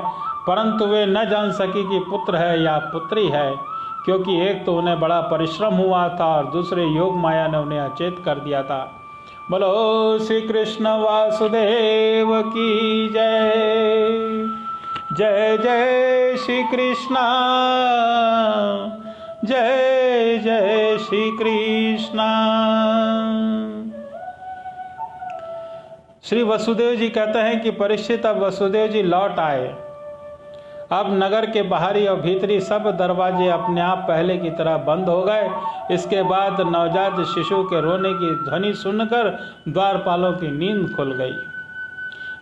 परंतु वे न जान सकी कि पुत्र है या पुत्री है, क्योंकि एक तो उन्हें बड़ा परिश्रम हुआ था और दूसरे योग माया ने उन्हें अचेत कर दिया था। बोलो श्री कृष्ण वासुदेव की जय। जय जय श्री कृष्ण, जय जय श्री कृष्ण। श्री वसुदेव जी कहते हैं कि परीक्षित अब वसुदेव जी लौट आए। अब नगर के बाहरी और भीतरी सब दरवाजे अपने आप पहले की तरह बंद हो गए। इसके बाद नवजात शिशु के रोने की ध्वनि सुनकर द्वारपालों की नींद खुल गई।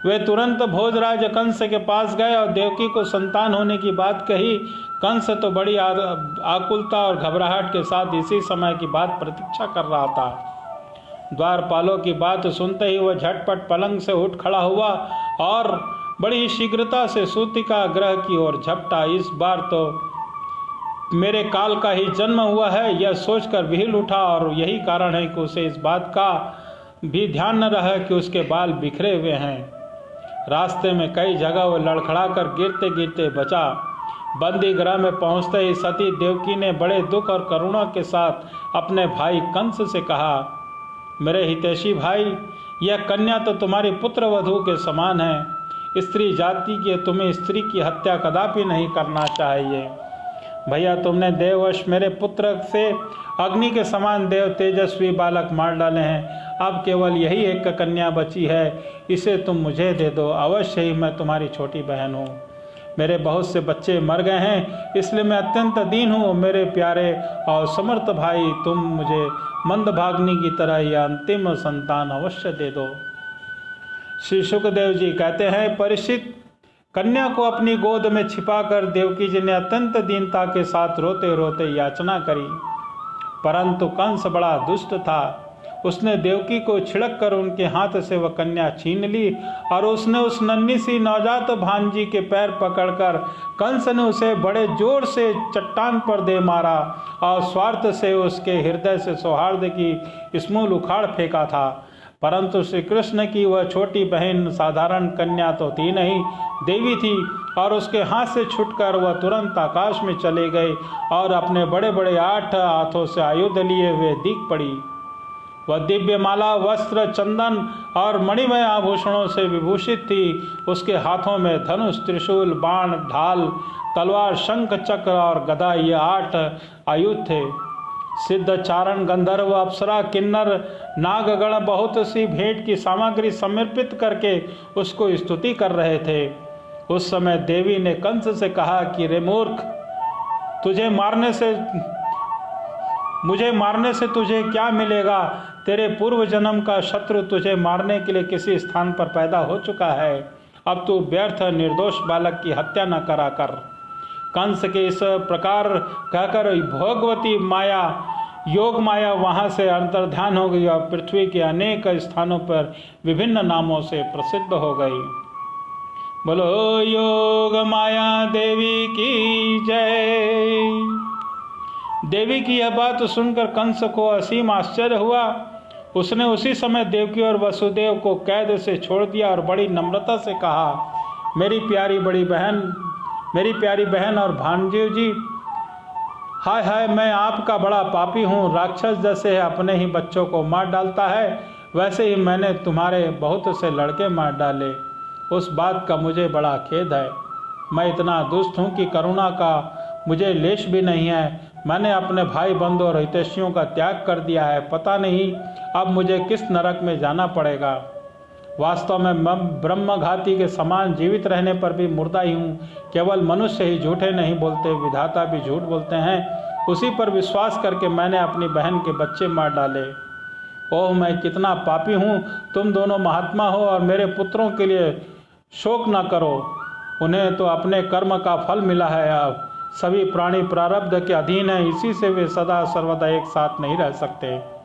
वे तुरंत भोजराज कंस के पास गए और देवकी को संतान होने की बात कही। कंस तो बड़ी आकुलता और घबराहट के साथ इसी समय की बात प्रतीक्षा कर रहा था। द्वारपालों की बात सुनते ही वह झटपट पलंग से उठ खड़ा हुआ और बड़ी शीघ्रता से सूतिका ग्रह की ओर झपटा। इस बार तो मेरे काल का ही जन्म हुआ है, यह सोचकर विहिल उठा और यही कारण है कि उसे इस बात का भी ध्यान न रहा कि उसके बाल बिखरे हुए हैं। रास्ते में कई जगह वह लड़खड़ा कर गिरते गिरते बचा। बंदी गृह में पहुंचते ही सती देवकी ने बड़े दुख और करुणा के साथ अपने भाई कंस से कहा, मेरे हितैषी भाई, यह कन्या तो तुम्हारी पुत्र वधू के समान है। स्त्री जाति के तुम्हें स्त्री की हत्या कदापि नहीं करना चाहिए। भैया, तुमने देववश मेरे पुत्र से अग्नि के समान देव तेजस्वी बालक मार डाले हैं। अब केवल यही एक कन्या बची है, इसे तुम मुझे दे दो। अवश्य ही मैं तुम्हारी छोटी बहन हूँ। मेरे बहुत से बच्चे मर गए हैं, इसलिए मैं अत्यंत दीन हूँ। मेरे प्यारे और समर्थ भाई, तुम मुझे मंदभाग्नि की तरह यह अंतिम संतान अवश्य दे दो। श्री सुखदेव जी कहते हैं, परीक्षित, कन्या को अपनी गोद में छिपाकर देवकी जी ने अत्यंत दीनता के साथ रोते रोते याचना करी, परंतु कंस बड़ा दुष्ट था। उसने देवकी को छिड़क कर उनके हाथ से वह कन्या छीन ली और उसने उस नन्ही सी नवजात भांजी के पैर पकड़कर कंस ने उसे बड़े जोर से चट्टान पर दे मारा और स्वार्थ से उसके हृदय से सौहार्द की स्मूल उखाड़ फेंका था। परंतु श्री कृष्ण की वह छोटी बहन साधारण कन्या तो थी नहीं, देवी थी, और उसके हाथ से छूटकर वह तुरंत आकाश में चले गए और अपने बड़े बड़े 8 हाथों से आयुध लिए हुए दिख पड़ी। वह दिव्य माला, वस्त्र, चंदन और मणिमय आभूषणों से विभूषित थी। उसके हाथों में धनुष, त्रिशूल, बाण, ढाल, तलवार, शंख, चक्र और गदा, ये 8 आयुध थे। सिद्ध, चारण, गंधर्व, अप्सरा, किन्नर, नागगण बहुत सी भेंट की सामग्री समर्पित करके उसको स्तुति कर रहे थे। उस समय देवी ने कंस से कहा कि रे मूर्ख, मुझे मारने से तुझे क्या मिलेगा? तेरे पूर्व जन्म का शत्रु तुझे मारने के लिए किसी स्थान पर पैदा हो चुका है। अब तू व्यर्थ निर्दोष बालक की हत्या न करा कर। कंस के इस प्रकार कहकर भोगवती माया, योग माया वहां से अंतर्ध्यान हो गई और पृथ्वी के अनेक स्थानों पर विभिन्न नामों से प्रसिद्ध हो गई। बोलो योग माया देवी की जय। देवी की यह बात सुनकर कंस को असीम आश्चर्य हुआ। उसने उसी समय देवकी और वसुदेव को कैद से छोड़ दिया और बड़ी नम्रता से कहा, मेरी प्यारी बहन और भांजीव जी, हाय हाय, मैं आपका बड़ा पापी हूँ। राक्षस जैसे अपने ही बच्चों को मार डालता है, वैसे ही मैंने तुम्हारे बहुत से लड़के मार डाले। उस बात का मुझे बड़ा खेद है। मैं इतना दुष्ट हूँ कि करुणा का मुझे लेश भी नहीं है। मैंने अपने भाई बंधु और हितैषियों का त्याग कर दिया है। पता नहीं अब मुझे किस नरक में जाना पड़ेगा। वास्तव में ब्रह्मघाती के समान जीवित रहने पर भी मुर्दा ही हूँ। केवल मनुष्य ही झूठे नहीं बोलते, विधाता भी झूठ बोलते हैं। उसी पर विश्वास करके मैंने अपनी बहन के बच्चे मार डाले। ओह, मैं कितना पापी हूँ। तुम दोनों महात्मा हो और मेरे पुत्रों के लिए शोक न करो। उन्हें तो अपने कर्म का फल मिला है। अब सभी प्राणी प्रारब्ध के अधीन हैं, इसी से वे सदा सर्वदा एक साथ नहीं रह सकते।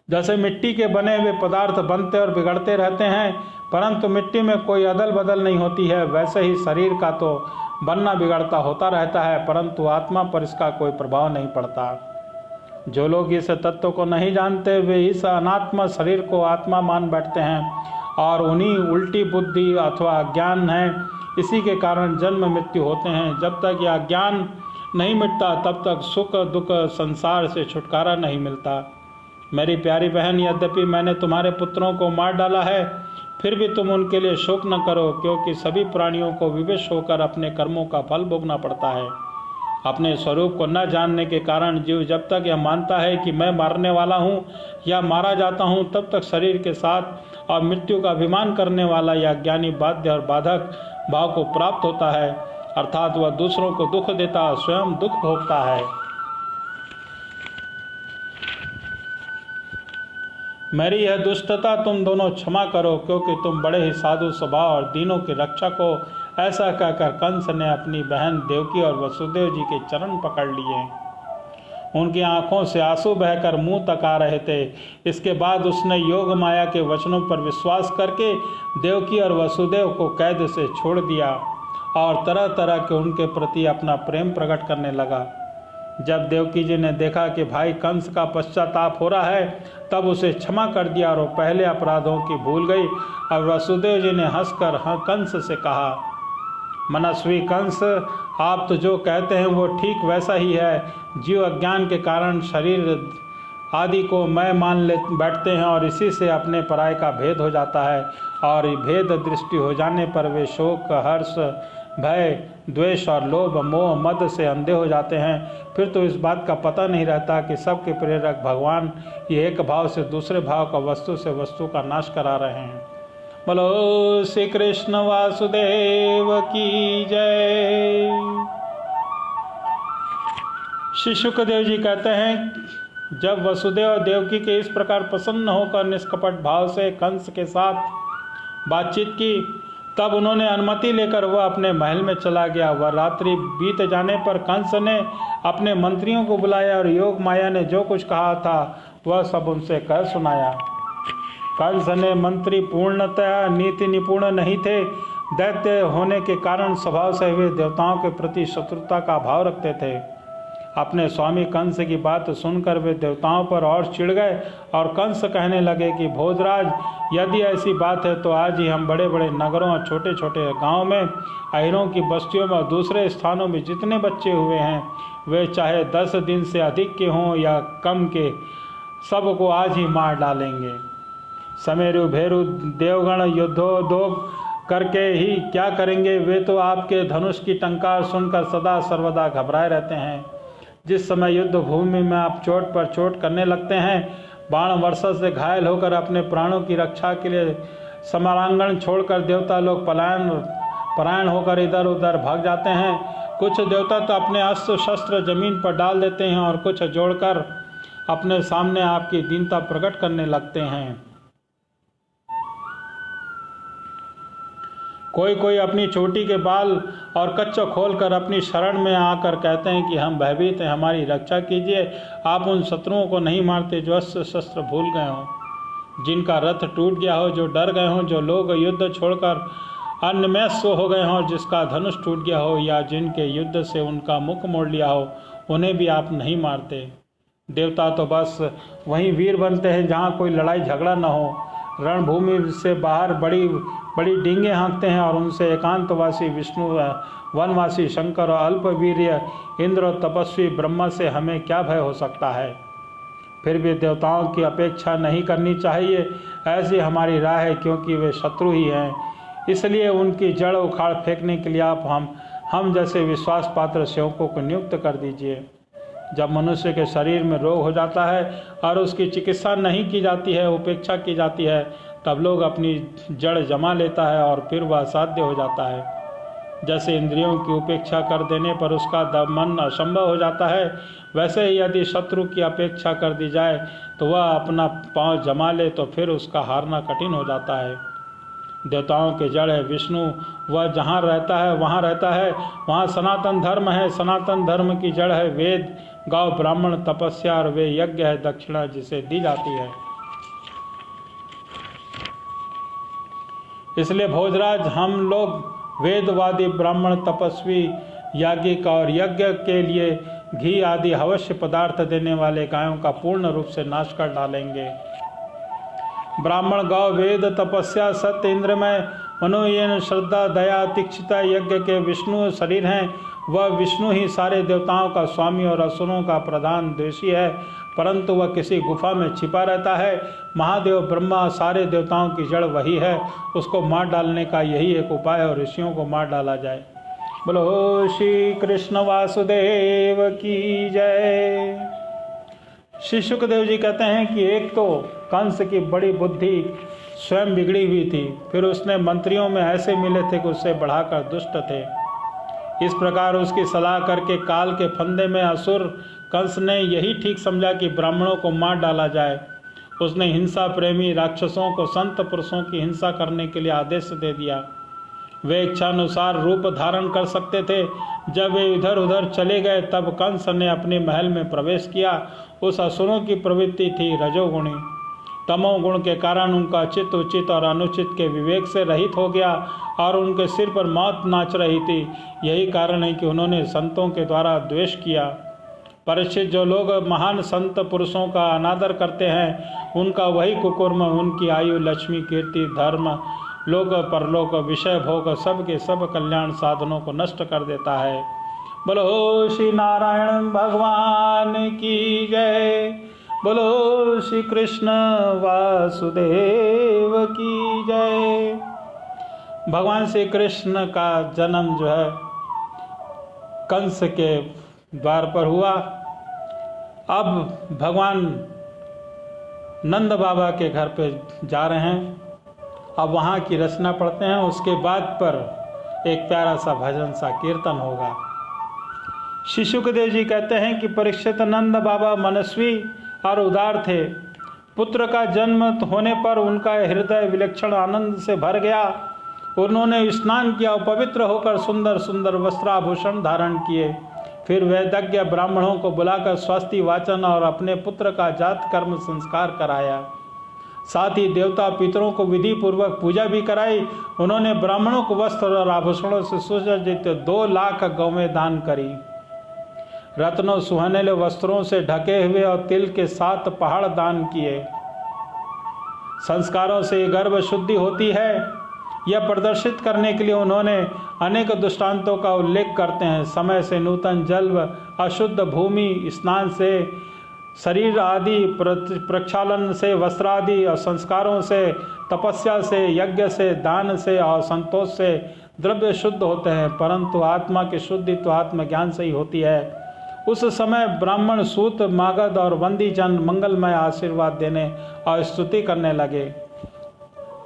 जैसे मिट्टी के बने हुए पदार्थ बनते और बिगड़ते रहते हैं, परंतु मिट्टी में कोई अदल बदल नहीं होती है, वैसे ही शरीर का तो बनना बिगड़ता होता रहता है, परंतु आत्मा पर इसका कोई प्रभाव नहीं पड़ता। जो लोग इस तत्व को नहीं जानते, वे इस अनात्मा शरीर को आत्मा मान बैठते हैं और उन्हीं उल्टी बुद्धि अथवा अज्ञान है, इसी के कारण जन्म मृत्यु होते हैं। जब तक यह अज्ञान नहीं मिटता, तब तक सुख दुख संसार से छुटकारा नहीं मिलता। मेरी प्यारी बहन, यद्यपि मैंने तुम्हारे पुत्रों को मार डाला है, फिर भी तुम उनके लिए शोक न करो, क्योंकि सभी प्राणियों को विवश होकर अपने कर्मों का फल भोगना पड़ता है। अपने स्वरूप को न जानने के कारण जीव जब तक यह मानता है कि मैं मारने वाला हूँ या मारा जाता हूँ, तब तक शरीर के साथ और मृत्यु का अभिमान करने वाला यह ज्ञानी बाध्य और बाधक भाव को प्राप्त होता है, अर्थात वह दूसरों को दुख देता और स्वयं दुख भोगता है। मेरी यह दुष्टता तुम दोनों क्षमा करो, क्योंकि तुम बड़े ही साधु स्वभाव और दीनों के रक्षक हो। ऐसा कहकर कंस ने अपनी बहन देवकी और वसुदेव जी के चरण पकड़ लिए। उनकी आंखों से आंसू बहकर मुंह तक आ रहे थे। इसके बाद उसने योग माया के वचनों पर विश्वास करके देवकी और वसुदेव को कैद से छोड़ दिया और तरह तरह के उनके प्रति अपना प्रेम प्रकट करने लगा। जब देवकी जी ने देखा कि भाई कंस का पश्चाताप हो रहा है, तब उसे क्षमा कर दिया और वो पहले अपराधों की भूल गई। और वसुदेव जी ने हंसकर कंस से कहा, मनस्वी कंस, आप तो जो कहते हैं वो ठीक वैसा ही है। जीव अज्ञान के कारण शरीर आदि को मैं मान बैठते हैं और इसी से अपने पराये का भेद हो जाता है, और भेद दृष्टि हो जाने पर वे शोक, हर्ष, भय, द्वेष और लोभ, मोह, मद से अंधे हो जाते हैं। फिर तो इस बात का पता नहीं रहता कि सबके प्रेरक भगवान ये एक भाव से दूसरे भाव का वस्तु से वस्तु का नाश करा रहे हैं। बोलो श्री कृष्ण वासुदेव की जय। श्री शुकदेव जी कहते हैं, जब वसुदेव और देवकी के इस प्रकार प्रसन्न होकर निष्कपट भाव से कंस के साथ बातचीत की, तब उन्होंने अनुमति लेकर वह अपने महल में चला गया। वह रात्रि बीत जाने पर कंस ने अपने मंत्रियों को बुलाया और योग माया ने जो कुछ कहा था वह सब उनसे कह सुनाया। कंस ने मंत्री पूर्णतः नीति निपुण नहीं थे। दैत्य होने के कारण स्वभाव से वे देवताओं के प्रति शत्रुता का भाव रखते थे। अपने स्वामी कंस की बात सुनकर वे देवताओं पर और चिढ़ गए और कंस कहने लगे कि भोजराज, यदि ऐसी बात है तो आज ही हम बड़े बड़े नगरों और छोटे छोटे गांवों में, अहिरों की बस्तियों में और दूसरे स्थानों में जितने बच्चे हुए हैं, वे चाहे 10 दिन से अधिक के हों या कम के, सबको आज ही मार डालेंगे। समेरु भेरु देवगण युद्धोद्योग करके ही क्या करेंगे? वे तो आपके धनुष की टंकार सुनकर सदा सर्वदा घबराए रहते हैं। जिस समय युद्ध भूमि में आप चोट पर चोट करने लगते हैं, बाण वर्षा से घायल होकर अपने प्राणों की रक्षा के लिए समरांगण छोड़कर देवता लोग पलायन होकर इधर उधर भाग जाते हैं। कुछ देवता तो अपने अस्त्र शस्त्र जमीन पर डाल देते हैं और कुछ जोड़कर अपने सामने आपकी दीनता प्रकट करने लगते हैं। कोई कोई अपनी चोटी के बाल और कच्चा खोलकर अपनी शरण में आकर कहते हैं कि हम भयभीत हैं, हमारी रक्षा कीजिए। आप उन शत्रुओं को नहीं मारते जो अस्त्र शस्त्र भूल गए हों, जिनका रथ टूट गया हो, जो डर गए हों, जो लोग युद्ध छोड़कर अन्यमनस्क हो गए हों, जिसका धनुष टूट गया हो या जिनके युद्ध से उनका मुख मोड़ लिया हो, उन्हें भी आप नहीं मारते। देवता तो बस वहीं वीर बनते हैं जहाँ कोई लड़ाई झगड़ा न हो। रणभूमि से बाहर बड़ी बड़ी डींगे हाँकते हैं और उनसे एकांतवासी विष्णु, वनवासी शंकर और अल्पवीर्य इंद्र और तपस्वी ब्रह्मा से हमें क्या भय हो सकता है। फिर भी देवताओं की अपेक्षा नहीं करनी चाहिए, ऐसी हमारी राय है, क्योंकि वे शत्रु ही हैं। इसलिए उनकी जड़ उखाड़ फेंकने के लिए आप हम जैसे विश्वास पात्र सेवकों को नियुक्त कर दीजिए। जब मनुष्य के शरीर में रोग हो जाता है और उसकी चिकित्सा नहीं की जाती है, उपेक्षा की जाती है, तब लोग अपनी जड़ जमा लेता है और फिर वह असाध्य हो जाता है। जैसे इंद्रियों की उपेक्षा कर देने पर उसका दमन असंभव हो जाता है, वैसे ही यदि शत्रु की अपेक्षा कर दी जाए तो वह अपना पांव जमा ले तो फिर उसका हारना कठिन हो जाता है। देवताओं के जड़ है विष्णु, वह जहाँ रहता है वहाँ रहता है, वहाँ सनातन धर्म है। सनातन धर्म की जड़ है वेद, गौ, ब्राह्मण, तपस्या और वे यज्ञ है दक्षिणा जिसे दी जाती है। इसलिए भोजराज, हम लोग वेदवादी ब्राह्मण, तपस्वी, याज्ञिक और यज्ञ के लिए घी आदि अवश्य पदार्थ देने वाले गायों का पूर्ण रूप से नाश कर डालेंगे। ब्राह्मण, गौ, वेद, तपस्या, सत्य, इंद्रमय, मनोयन, श्रद्धा, दया, तीक्ष्णता यज्ञ के विष्णु शरीर हैं। वह विष्णु ही सारे देवताओं का स्वामी और असुरों का प्रधान द्वेषी है, परंतु वह किसी गुफा में छिपा रहता है। महादेव ब्रह्मा सारे देवताओं की जड़ वही है, उसको मार डालने का यही एक उपाय है और ऋषियों को मार डाला जाए। बोलो श्री कृष्ण वासुदेव की जय। श्री सुखदेव जी कहते हैं कि एक तो कंस की बड़ी बुद्धि स्वयं बिगड़ी हुई थी, फिर उसने मंत्रियों में ऐसे मिले थे कि उससे बढ़ाकर दुष्ट थे। इस प्रकार उसकी सलाह करके काल के फंदे में असुर कंस ने यही ठीक समझा कि ब्राह्मणों को मार डाला जाए। उसने हिंसा प्रेमी राक्षसों को संत पुरुषों की हिंसा करने के लिए आदेश दे दिया। वे इच्छानुसार रूप धारण कर सकते थे। जब वे इधर उधर चले गए तब कंस ने अपने महल में प्रवेश किया। उस असुरों की प्रवृत्ति थी रजोगुणी। तमोगुण के कारण उनका चित्त उचित और अनुचित के विवेक से रहित हो गया और उनके सिर पर मौत नाच रही थी। यही कारण है कि उन्होंने संतों के द्वारा द्वेष किया। परीक्षित, जो लोग महान संत पुरुषों का अनादर करते हैं उनका वही कुकर्म उनकी आयु, लक्ष्मी, कीर्ति, धर्म, लोक परलोक, विषय भोग सब के सब कल्याण साधनों को नष्ट कर देता है। बोलो श्री नारायण भगवान की जय। बोलो श्री कृष्ण वासुदेव की जय। भगवान श्री कृष्ण का जन्म जो है कंस के द्वार पर हुआ। अब भगवान नंद बाबा के घर पे जा रहे हैं। अब वहाँ की रचना पढ़ते हैं, उसके बाद पर एक प्यारा सा भजन सा कीर्तन होगा। श्री सुखदेव जी कहते हैं कि परीक्षित, नंद बाबा मनस्वी और उदार थे। पुत्र का जन्म होने पर उनका हृदय विलक्षण आनंद से भर गया। उन्होंने स्नान किया और पवित्र होकर सुंदर सुंदर वस्त्राभूषण धारण किए। फिर वैदज्ञ ब्राह्मणों को बुलाकर स्वस्ति वाचन और अपने पुत्र का जात कर्म संस्कार कराया। साथ ही देवता पितरों को विधि पूर्वक पूजा भी कराई। उन्होंने ब्राह्मणों को वस्त्र और आभूषणों से सुसज्जित 2 लाख गौवें दान करी। रत्नों सुहाने वस्त्रों से ढके हुए और तिल के 7 पहाड़ दान किए। संस्कारों से गर्भ शुद्धि होती है, यह प्रदर्शित करने के लिए उन्होंने अनेक दृष्टांतों का उल्लेख करते हैं। समय से नूतन जल, अशुद्ध भूमि, स्नान से शरीर आदि, प्रक्षालन से वस्त्र आदि, और संस्कारों से, तपस्या से, यज्ञ से, दान से और संतोष से द्रव्य शुद्ध होते हैं, परंतु आत्मा की शुद्धि तो आत्मज्ञान से ही होती है। उस समय ब्राह्मण, सूत, मागध और वंदी जन मंगलमय आशीर्वाद देने और स्तुति करने लगे।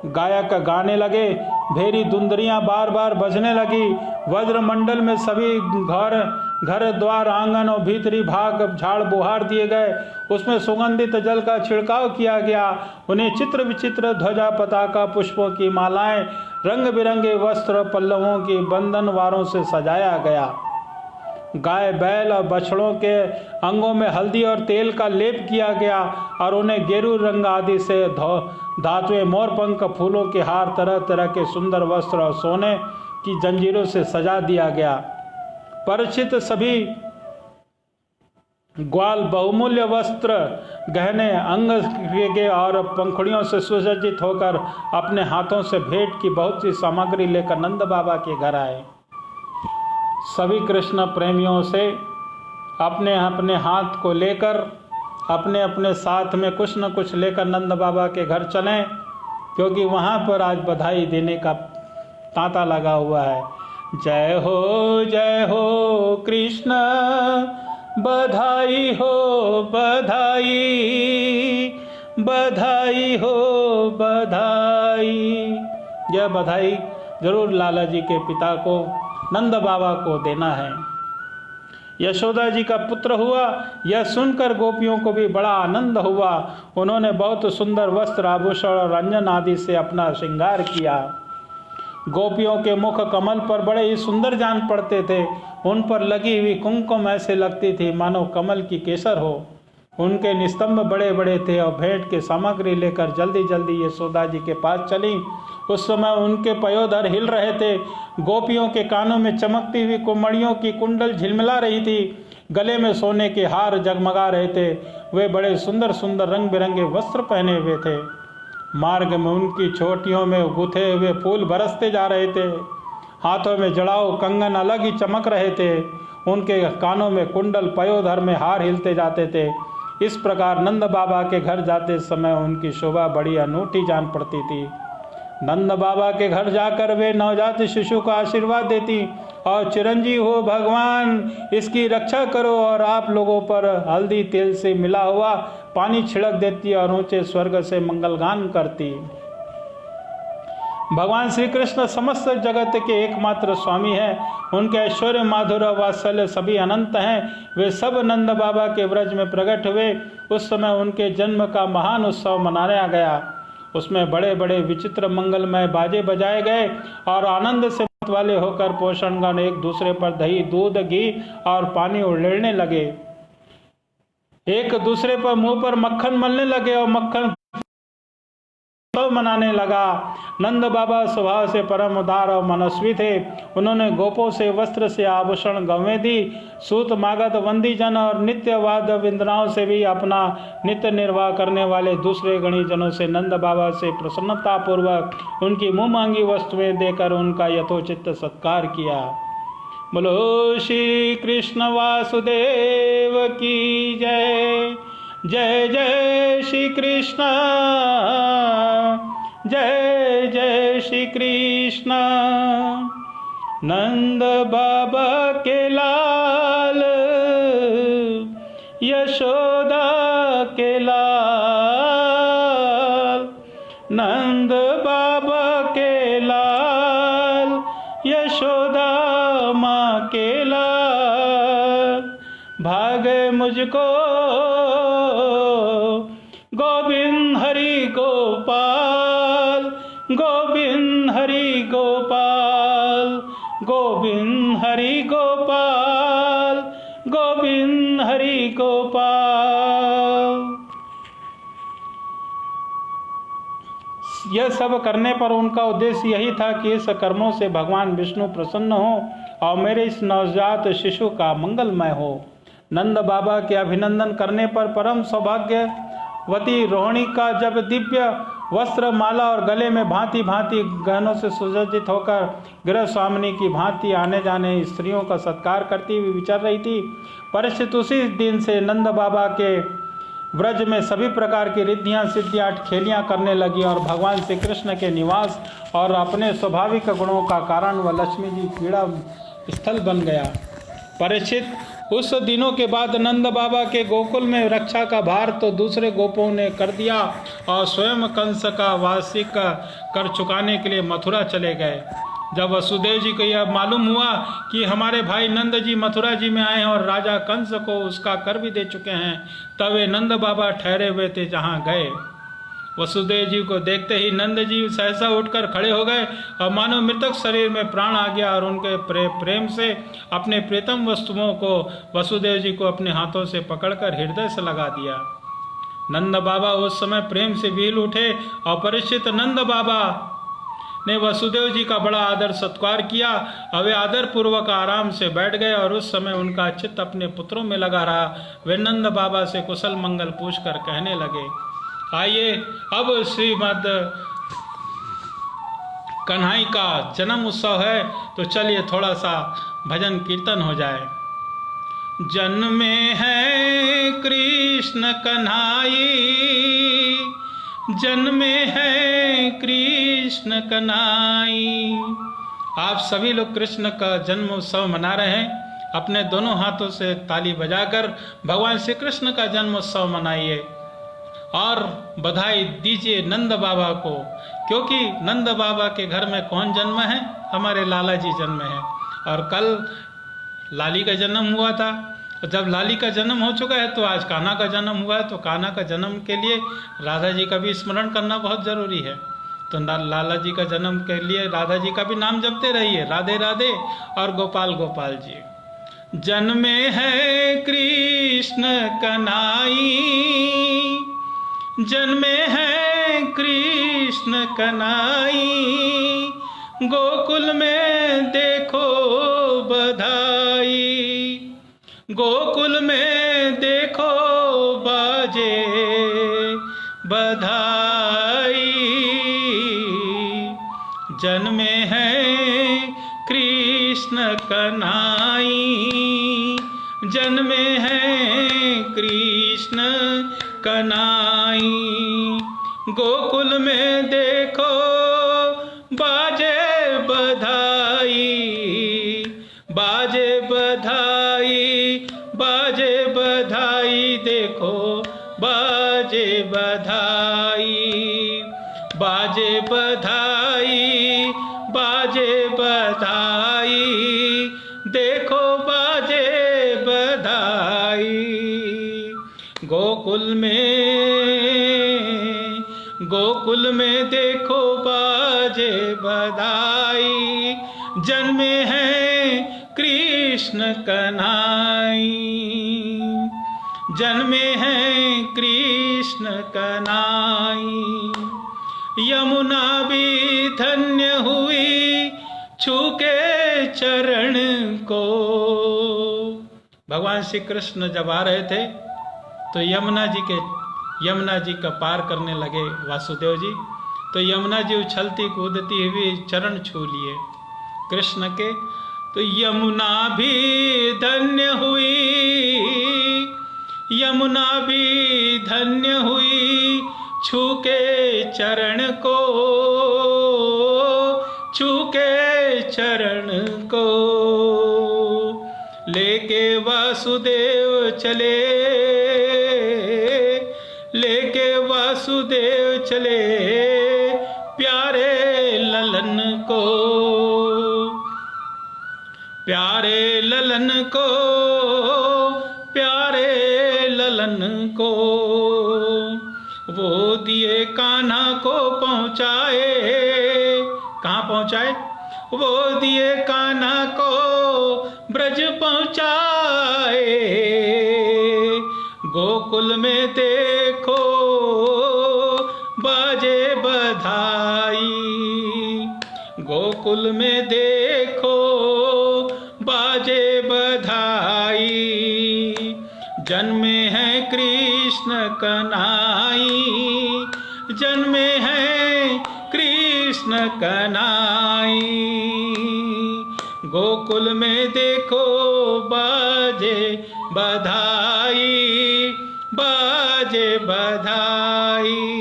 गायक गाने लगे, भेरी दुंदरियां बार बार बजने लगी। वज्रमंडल में सभी घर द्वार, आंगन और भीतरी भाग झाड़ बुहार दिए गए। उसमें सुगंधित जल का छिड़काव किया गया। उन्हें चित्र विचित्र ध्वजा, पताका, पुष्पों की मालाएं, रंग बिरंगे वस्त्र, पल्लवों की बंधनवारों से सजाया गया। गाय, बैल और बछड़ों के अंगों में हल्दी और तेल का लेप किया गया और उन्हें गेरू रंग आदि से धातुएं, मोरपंख, फूलों के हार, तरह तरह के सुंदर वस्त्र और सोने की जंजीरों से सजा दिया गया। परिचित सभी ग्वाल बहुमूल्य वस्त्र, गहने, अंग के और पंखुड़ियों से सुसज्जित होकर अपने हाथों से भेंट की बहुत सी सामग्री लेकर नंद बाबा के घर आए। सभी कृष्ण प्रेमियों से अपने अपने हाथ को लेकर अपने अपने साथ में कुछ न कुछ लेकर नंद बाबा के घर चलें, क्योंकि वहाँ पर आज बधाई देने का तांता लगा हुआ है। जय हो कृष्ण, बधाई हो बधाई, बधाई हो बधाई। यह बधाई जरूर लाला जी के पिता को, नंद बाबा को देना है। यशोदा जी का पुत्र हुआ, यह सुनकर गोपियों को भी बड़ा आनंद हुआ। उन्होंने बहुत सुंदर वस्त्र, आभूषण और रंजन आदि से अपना श्रृंगार किया। गोपियों के मुख कमल पर बड़े ही सुंदर जान पड़ते थे। उन पर लगी हुई कुमकुम ऐसे लगती थी मानो कमल की केसर हो। उनके निस्तंभ बड़े बड़े थे और भेंट के सामग्री लेकर जल्दी जल्दी यशोदा जी के पास चली। उस समय उनके पयोधर हिल रहे थे। गोपियों के कानों में चमकती हुई कुमड़ियों की कुंडल झिलमिला रही थी। गले में सोने के हार जगमगा रहे थे। वे बड़े सुंदर सुंदर रंग बिरंगे वस्त्र पहने हुए थे। मार्ग में उनकी चोटियों में गुथे हुए फूल बरसते जा रहे थे। हाथों में जड़ाऊ कंगन अलग ही चमक रहे थे। उनके कानों में कुंडल, पयोधर में हार हिलते जाते थे। इस प्रकार नंद बाबा के घर जाते समय उनकी शोभा बड़ी अनूठी जान पड़ती थी। नंद बाबा के घर जाकर वे नवजात शिशु को आशीर्वाद देती और चिरंजीव हो भगवान, इसकी रक्षा करो, और आप लोगों पर हल्दी तेल से मिला हुआ पानी छिड़क देती और ऊंचे स्वर्ग से मंगलगान करती। भगवान श्री कृष्ण समस्त जगत के एकमात्र स्वामी हैं। उनके ऐश्वर्य, माधुर्य, वात्सल्य सभी अनंत हैं। वे सब नंद बाबा के ब्रज में प्रकट हुए। उस समय उनके जन्म का महान उत्सव मनाया गया। उसमें बड़े बड़े विचित्र मंगलमय बाजे बजाए गए और आनंद से मत वाले होकर पोषणगण एक दूसरे पर दही, दूध, घी और पानी उड़ेलने लगे। एक दूसरे पर मुंह पर मक्खन मलने लगे और मक्खन मनाने लगा। नंद बाबा स्वभाव से परम उदार और मनस्वी थे। उन्होंने गोपों से वस्त्र से आभूषण गंवें दी। सूत, मागध, वंदी जन और नित्यवाद विंदनाओं से भी अपना नित्य निर्वाह करने वाले दूसरे गणी जनों से नंद बाबा से प्रसन्नता पूर्वक उनकी मुँह मांगी वस्तुएं देकर उनका यथोचित सत्कार किया। बोलो श्री कृष्ण वासुदेव की जय। जय जय श्री कृष्ण, जय जय श्री कृष्ण। नंद बाबा के लाल, यशोदा के लाल, नंद बाबा के लाल, यशोदा माँ के लाल। भागे मुझको गोविंद हरि गोपाल, गोविंद हरि गोपाल। गोविंद हरि गोपाल, गोविंद हरि गोपाल। यह सब करने पर उनका उद्देश्य यही था कि इस कर्मों से भगवान विष्णु प्रसन्न हो और मेरे इस नवजात शिशु का मंगलमय हो। नंद बाबा के अभिनंदन करने पर परम सौभाग्यवती रोहिणी का जब दिव्य वस्त्र, माला और गले में भांति भांति गहनों से सुसज्जित होकर गृह स्वामिनी की भांति आने जाने स्त्रियों का सत्कार करती हुई विचर रही थी, परीक्षित उसी दिन से नंद बाबा के ब्रज में सभी प्रकार की रिद्धियाँ सिद्धियाँ खेलियाँ करने लगी और भगवान श्री कृष्ण के निवास और अपने स्वाभाविक गुणों का कारण वह लक्ष्मी जी क्रीड़ा स्थल बन गया। परीक्षित, उस दिनों के बाद नंद बाबा के गोकुल में रक्षा का भार तो दूसरे गोपों ने कर दिया और स्वयं कंस का वार्षिक कर चुकाने के लिए मथुरा चले गए। जब वसुदेव जी को यह मालूम हुआ कि हमारे भाई नंद जी मथुरा जी में आए हैं और राजा कंस को उसका कर भी दे चुके हैं, तब वे नंद बाबा ठहरे हुए थे जहाँ गए। वसुदेव जी को देखते ही नंद जी सहसा उठकर खड़े हो गए और मानो मृतक शरीर में प्राण आ गया और उनके प्रेम से अपने प्रीतम वस्तुओं को वसुदेव जी को अपने हाथों से पकड़कर हृदय से लगा दिया। नंद बाबा उस समय प्रेम से व्हील उठे और परीक्षित नंद बाबा ने वसुदेव जी का बड़ा आदर सत्कार किया और वे आदर पूर्वक आराम से बैठ गए और उस समय उनका चित्त अपने पुत्रों में लगा रहा। वे नंद बाबा से कुशल मंगल पूछकर कहने लगे, आइए अब श्रीमद कन्हई का जन्म उत्सव है, तो चलिए थोड़ा सा भजन कीर्तन हो जाए। जन्मे है कृष्ण कन्हई, जन्मे है कृष्ण कन्हई। आप सभी लोग कृष्ण का जन्म उत्सव मना रहे हैं। अपने दोनों हाथों से ताली बजाकर भगवान श्री कृष्ण का जन्म उत्सव मनाइए और बधाई दीजिए नंद बाबा को, क्योंकि नंद बाबा के घर में कौन जन्म है? हमारे लाला जी जन्म है। और कल लाली का जन्म हुआ था। जब लाली का जन्म हो चुका है तो आज कान्हा का जन्म हुआ है, तो कान्हा का जन्म के लिए राधा जी का भी स्मरण करना बहुत ज़रूरी है। तो लाला जी का जन्म के लिए राधा जी का भी नाम जपते रहिए, राधे राधे और गोपाल गोपाल जी। जन्मे है कृष्ण कन्हई, जन्मे है कृष्ण कन्हई, गोकुल में देखो बधाई, गोकुल में देखो बाजे बधाई। जन्मे है कृष्ण कन्हई, जन्मे है कृष्ण कन्हई, गोकुल में देखो बाजे बधाई, बाजे बधाई, बाजे बधाई, देखो बाजे बधाई, बाजे बधाई, बाजे बधाई, देखो बाजे बधाई। गोकुल में देखो बाजे बधाई, जन्मे हैं कृष्ण कन्हई, जन्मे हैं कृष्ण कन्हई। यमुना भी धन्य हुई छूके चरण को। भगवान श्री कृष्ण जब आ रहे थे तो यमुना जी का पार करने लगे वासुदेव जी, तो यमुना जी उछलती कूदती हुई चरण छू लिए कृष्ण के। तो यमुना भी धन्य हुई, यमुना भी धन्य हुई छूके चरण को, छूके चरण को। लेके वासुदेव चले, लेके वासुदेव चले प्यारे ललन को, प्यारे ललन को, प्यारे ललन को। वो दिए कान्हा को पहुँचाए, कहाँ पहुँचाए? वो दिए कान्हा को ब्रज पहुँचाए। गोकुल में देखो बाजे बधाई, गोकुल में देखो बाजे बधाई। जन्मे हैं कृष्ण कन्हाई, जन्मे हैं कृष्ण कन्हाई। गोकुल में देखो बाजे बधाई, बाजे बधाई।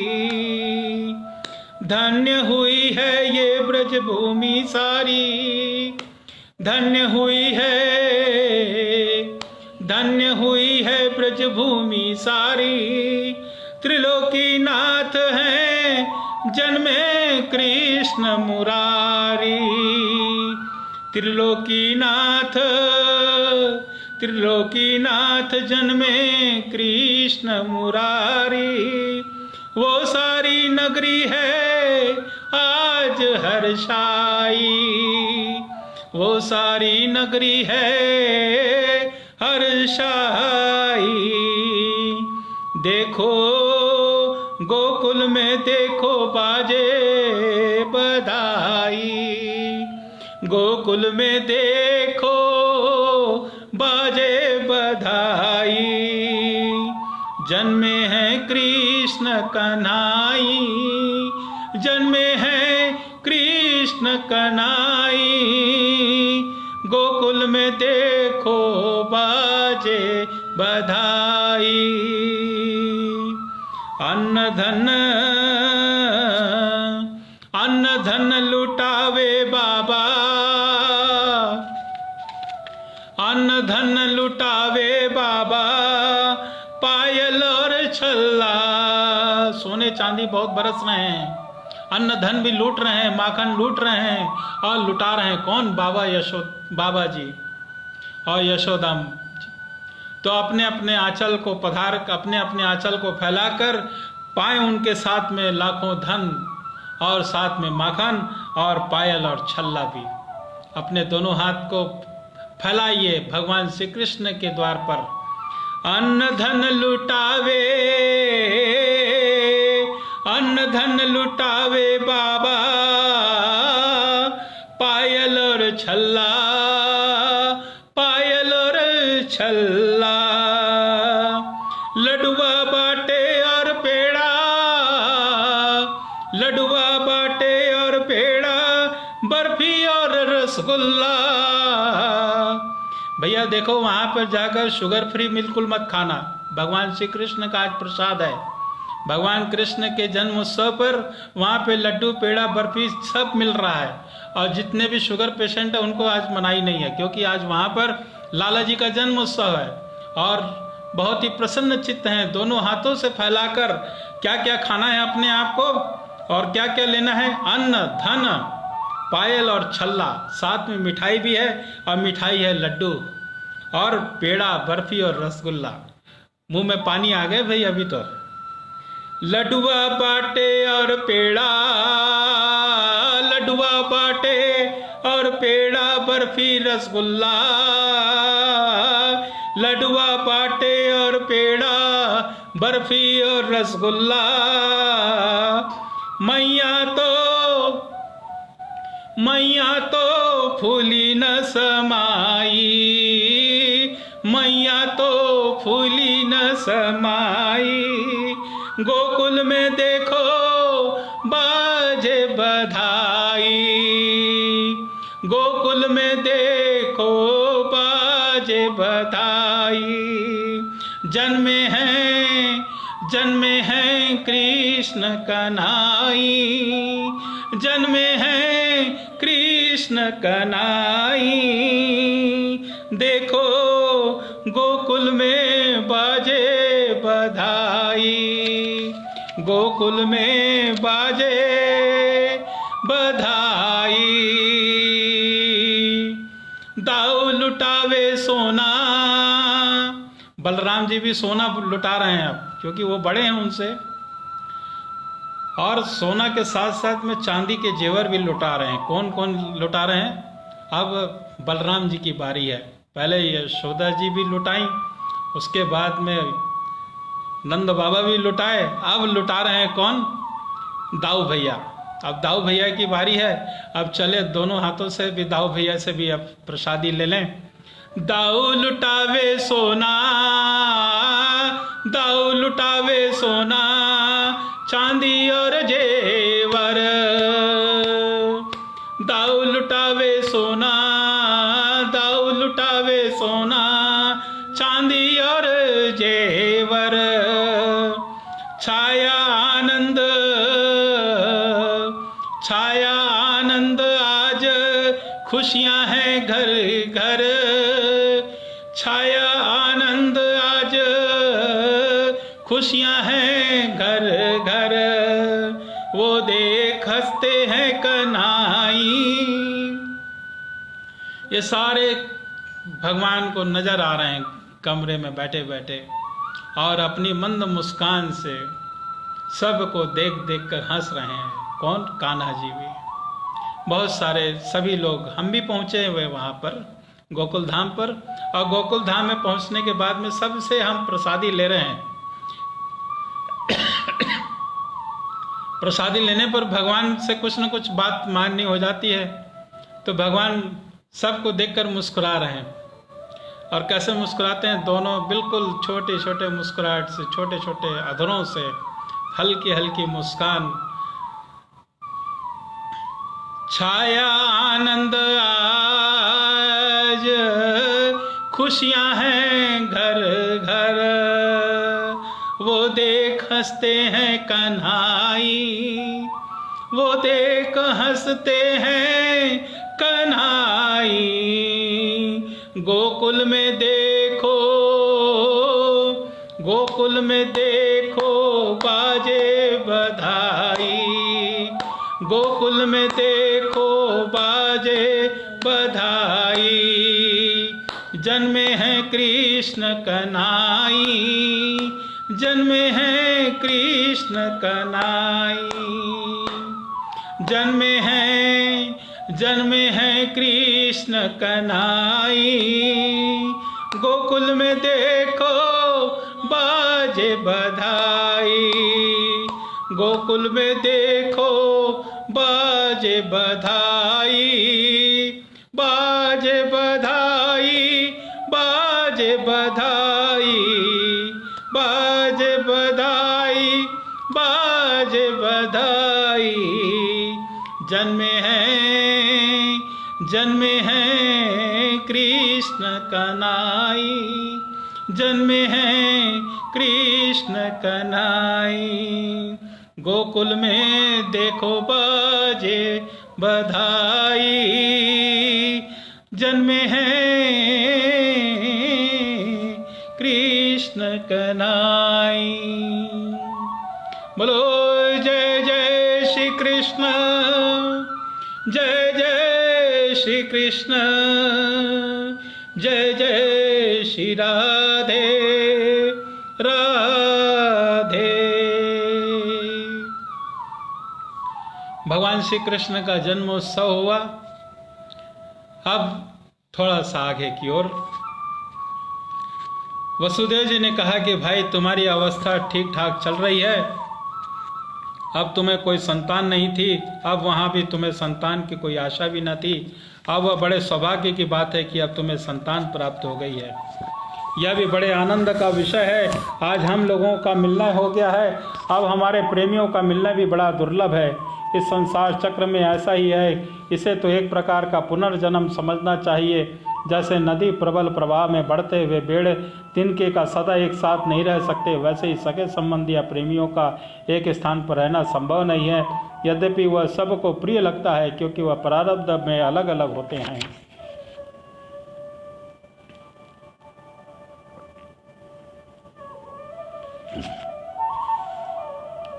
धन्य हुई है ये ब्रज भूमि सारी, धन्य हुई है, धन्य हुई है ब्रज भूमि सारी। त्रिलोकी नाथ हैं जन्मे कृष्ण मुरारी, त्रिलोकी नाथ, त्रिलोकी नाथ जन्मे कृष्ण मुरारी। वो सारी नगरी है आज हर्षाई, वो सारी नगरी है हर्षाई। देखो गोकुल में देखो बाजे बधाई, गोकुल में देखो बाजे बधाई। जन्मे हैं कृष्ण कन्हाई, जन्मे हैं कृष्ण कन्हाई। गोकुल में देखो बाजे बधाई। अन्न धन, अन्न धन लुटावे बाबा, अन्न धन लुटावे बाबा। पायल और छल्ला, सोने चांदी बहुत बरस रहे हैं, अन्न धन भी लूट रहे हैं, माखन लूट रहे हैं और लुटा रहे हैं कौन? बाबा जी और यशोदा जी। तो अपने अपने आंचल को पधार, अपने अपने आंचल को फैलाकर पाए उनके साथ में लाखों धन और साथ में माखन और पायल और छल्ला भी। अपने दोनों हाथ को फैलाइए भगवान श्री कृष्ण के द्वार पर। अन्न धन लुटावे, अन्न धन लुटावे बाबा। पायल और छल्ला, पायल और छल्ला। लडुआ बाटे और पेड़ा, लडुआ बाटे और पेड़ा। बर्फी और रसगुल्ला। भैया देखो वहाँ पर जाकर शुगर फ्री बिल्कुल मत खाना, भगवान श्री कृष्ण का आज प्रसाद है। भगवान कृष्ण के जन्म उत्सव पर वहाँ पे लड्डू पेड़ा बर्फी सब मिल रहा है, और जितने भी शुगर पेशेंट है उनको आज मनाही नहीं है, क्योंकि आज वहाँ पर लाला जी का जन्म उत्सव है। और बहुत ही प्रसन्न चित्त हैं, दोनों हाथों से फैलाकर क्या क्या खाना है अपने आप को और क्या क्या लेना है। अन्न धन पायल और छल्ला, साथ में मिठाई भी है, और मिठाई है लड्डू और पेड़ा बर्फी और रसगुल्ला। मुंह में पानी आ गए भाई अभी तो। लडुआ बाटे और पेड़ा, लडुआ बाटे और पेड़ा बर्फी रसगुल्ला। लडुआ बाटे और पेड़ा बर्फी और रसगुल्ला। मैया तो फूली न समाई, मैया तो फूली न समाई। गोकुल में देखो बाजे बधाई, गोकुल में देखो बाजे बधाई। जन्मे हैं कृष्ण कन्हाई, जन्मे हैं कृष्ण कन्हाई। देखो गोकुल में बाजे बधाई, गोकुल में बाजे बधाई। दाऊ लुटावे सोना, बलराम जी भी सोना लुटा रहे हैं अब, क्योंकि वो बड़े हैं उनसे। और सोना के साथ साथ में चांदी के जेवर भी लुटा रहे हैं। कौन कौन लुटा रहे हैं? अब बलराम जी की बारी है। पहले यशोदा जी भी लुटाई, उसके बाद में नंद बाबा भी लुटाए, अब लुटा रहे हैं कौन? दाऊ भैया। अब दाऊ भैया की बारी है। अब चले दोनों हाथों से भी दाऊ भैया से भी अब प्रसादी ले लें। दाऊ लुटावे सोना, दाऊ लुटावे सोना, चांदी और जेवर। दाऊ लुटावे सोना, दाऊ लुटावे सोना, चांदी और जेवर। छाया आनंद, छाया आनंद, आज खुशियां हैं घर घर। छाया आनंद, आज खुशियां हैं घर घर। वो देख हंसते हैं कन्हाई। ये सारे भगवान को नजर आ रहे हैं कमरे में बैठे बैठे, और अपनी मंद मुस्कान से सबको देख देख कर हंस रहे हैं। कौन? कान्हा जी भी, बहुत सारे सभी लोग। हम भी पहुँचे हुए वहाँ पर गोकुल धाम पर, और गोकुल धाम में पहुँचने के बाद में सबसे हम प्रसादी ले रहे हैं। प्रसादी लेने पर भगवान से कुछ न कुछ बात माननी हो जाती है, तो भगवान सबको देखकर मुस्कुरा रहे हैं। और कैसे मुस्कुराते हैं? दोनों बिल्कुल छोटे छोटे मुस्कुराहट से, छोटे छोटे अधरों से हल्की हल्की मुस्कान। छाया आनंद, आज खुशियां हैं घर घर। वो देख हंसते हैं कन्हाई, वो देख हंसते हैं कन्हाई। गोकुल में देखो, गोकुल में देखो बाजे बधाई। गोकुल में देखो बाजे बधाई। जन्मे हैं कृष्ण कन्हाई, जन्मे हैं कृष्ण कन्हाई। जन्मे हैं कृष्ण कन्हाई। गोकुल में देखो बाजे बधाई। गोकुल में देखो बाजे बधाई। बाजे बधाई, बाजे बधाई, बाजे बधाई, बाजे बधाई। जन्मे हैं कृष्ण कन्हाई। जन्मे हैं कृष्ण कन्हाई। गोकुल में देखो बाजे बधाई। जन्मे हैं कृष्ण कन्हाई। बोलो जय जय श्री कृष्ण, जय जय श्री कृष्ण, जय जय श्री राधे राधे। भगवान श्री कृष्ण का जन्मोत्सव हुआ। अब थोड़ा सा आगे की ओर वसुदेव जी ने कहा कि भाई तुम्हारी अवस्था ठीक ठाक चल रही है, अब तुम्हें कोई संतान नहीं थी, अब वहाँ भी तुम्हें संतान की कोई आशा भी न थी। अब वह बड़े सौभाग्य की बात है कि अब तुम्हें संतान प्राप्त हो गई है। यह भी बड़े आनंद का विषय है। आज हम लोगों का मिलना हो गया है, अब हमारे प्रेमियों का मिलना भी बड़ा दुर्लभ है। इस संसार चक्र में ऐसा ही है, इसे तो एक प्रकार का पुनर्जन्म समझना चाहिए। जैसे नदी प्रबल प्रवाह में बढ़ते हुए बेड़े तिनके का सदा एक साथ नहीं रह सकते, वैसे ही सगे संबंधी या प्रेमियों का एक स्थान पर रहना संभव नहीं है। यद्यपि वह सबको प्रिय लगता है, क्योंकि वह प्रारब्ध में अलग अलग होते हैं।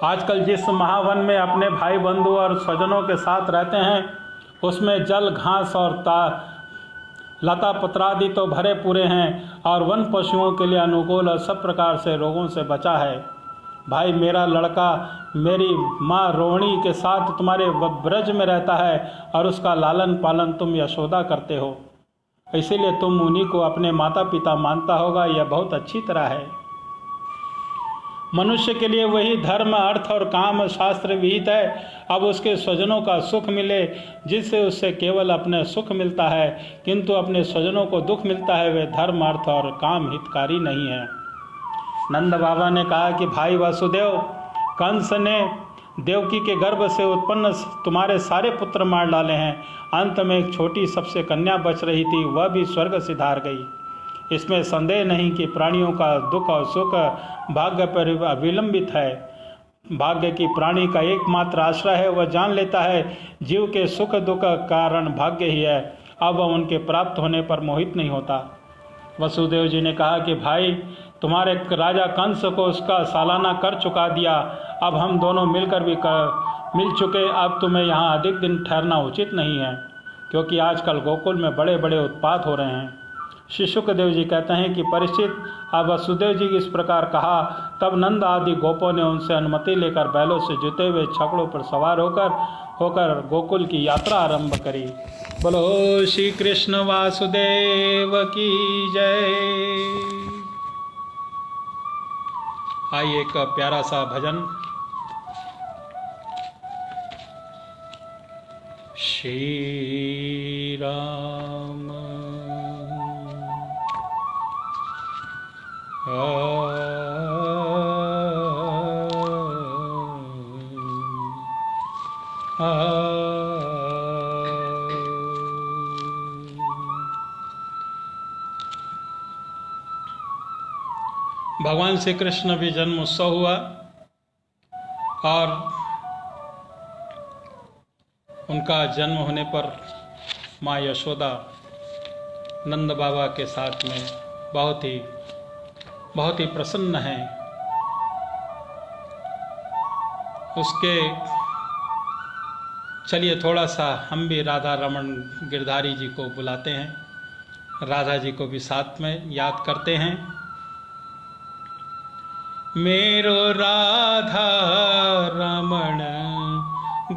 आजकल जिस महावन में अपने भाई बंधु और स्वजनों के साथ रहते हैं, उसमें जल, घास और लता पत्रादि तो भरे पूरे हैं, और वन पशुओं के लिए अनुकूल और सब प्रकार से रोगों से बचा है। भाई मेरा लड़का मेरी माँ रोहिणी के साथ तुम्हारे ब्रज में रहता है और उसका लालन पालन तुम यशोदा करते हो, इसीलिए तुम उन्हीं को अपने माता पिता मानता होगा। यह बहुत अच्छी तरह है। मनुष्य के लिए वही धर्म अर्थ और काम शास्त्र विहित है। अब उसके स्वजनों का सुख मिले जिससे उससे केवल अपने सुख मिलता है, किंतु अपने स्वजनों को दुख मिलता है, वे धर्म अर्थ और काम हितकारी नहीं है। नंद बाबा ने कहा कि भाई वासुदेव, कंस ने देवकी के गर्भ से उत्पन्न तुम्हारे सारे पुत्र मार डाले हैं। अंत में एक छोटी सबसे कन्या बच रही थी, वह भी स्वर्ग सिधार गई। इसमें संदेह नहीं कि प्राणियों का दुख और सुख भाग्य पर अविलंबित है। भाग्य की प्राणी का एकमात्र आश्रय है। वह जान लेता है जीव के सुख दुख का कारण भाग्य ही है। अब वह उनके प्राप्त होने पर मोहित नहीं होता। वसुदेव जी ने कहा कि भाई, तुम्हारे राजा कंस को उसका सालाना कर चुका दिया, अब हम दोनों मिलकर भी मिल चुके। अब तुम्हें यहाँ अधिक दिन ठहरना उचित नहीं है, क्योंकि आजकल गोकुल में बड़े बड़े उत्पात हो रहे हैं। श्री शुकदेव जी कहते हैं कि परीक्षित, अब वसुदेव जी इस प्रकार कहा, तब नंद आदि गोपों ने उनसे अनुमति लेकर बैलों से जुते हुए छकड़ों पर सवार होकर गोकुल की यात्रा आरंभ करी। बोलो श्री कृष्ण वासुदेव की जय। आइए एक प्यारा सा भजन। श्री राम भगवान श्री कृष्ण भी जन्म उत्सव हुआ और उनका जन्म होने पर माँ यशोदा नंद बाबा के साथ में बहुत ही प्रसन्न हैं। उसके चलिए थोड़ा सा हम भी राधा रमन गिरधारी जी को बुलाते हैं, राधा जी को भी साथ में याद करते हैं। मेरो राधा रमण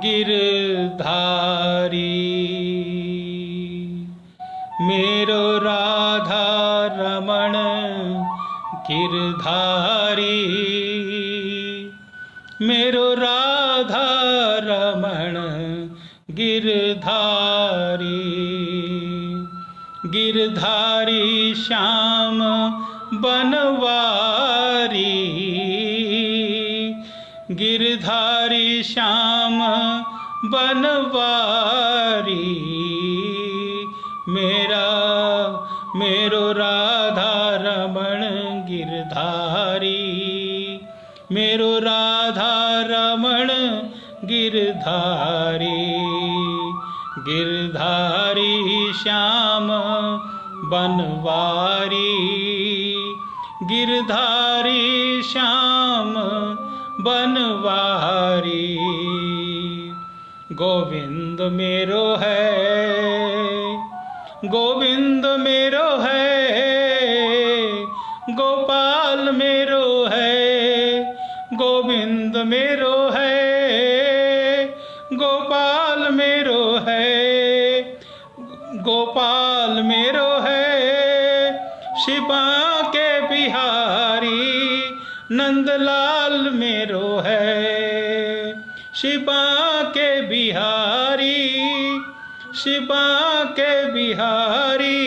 गिरधारी, मेरो राधा रमण गिरधारी, मेरो राधा रमण गिरधारी, गिरधारी श्याम बनवारी, गिरधारी श्याम बनवारी, मेरो राधा रमण गिरधारी, मेरो राधा रमण गिरधारी, गिरधारी श्याम बनवारी, गिरधारी श्याम बनवारी। गोविंद मेरो है, गोविंद मेरो है, गोपाल मेरो है, गोविंद मेरो है, गोपाल मेरो है, गोपाल मेरो है, शिवा के बिहारी नंदलाल मेरो है, शिवा के बिहारी, शिवा के बिहारी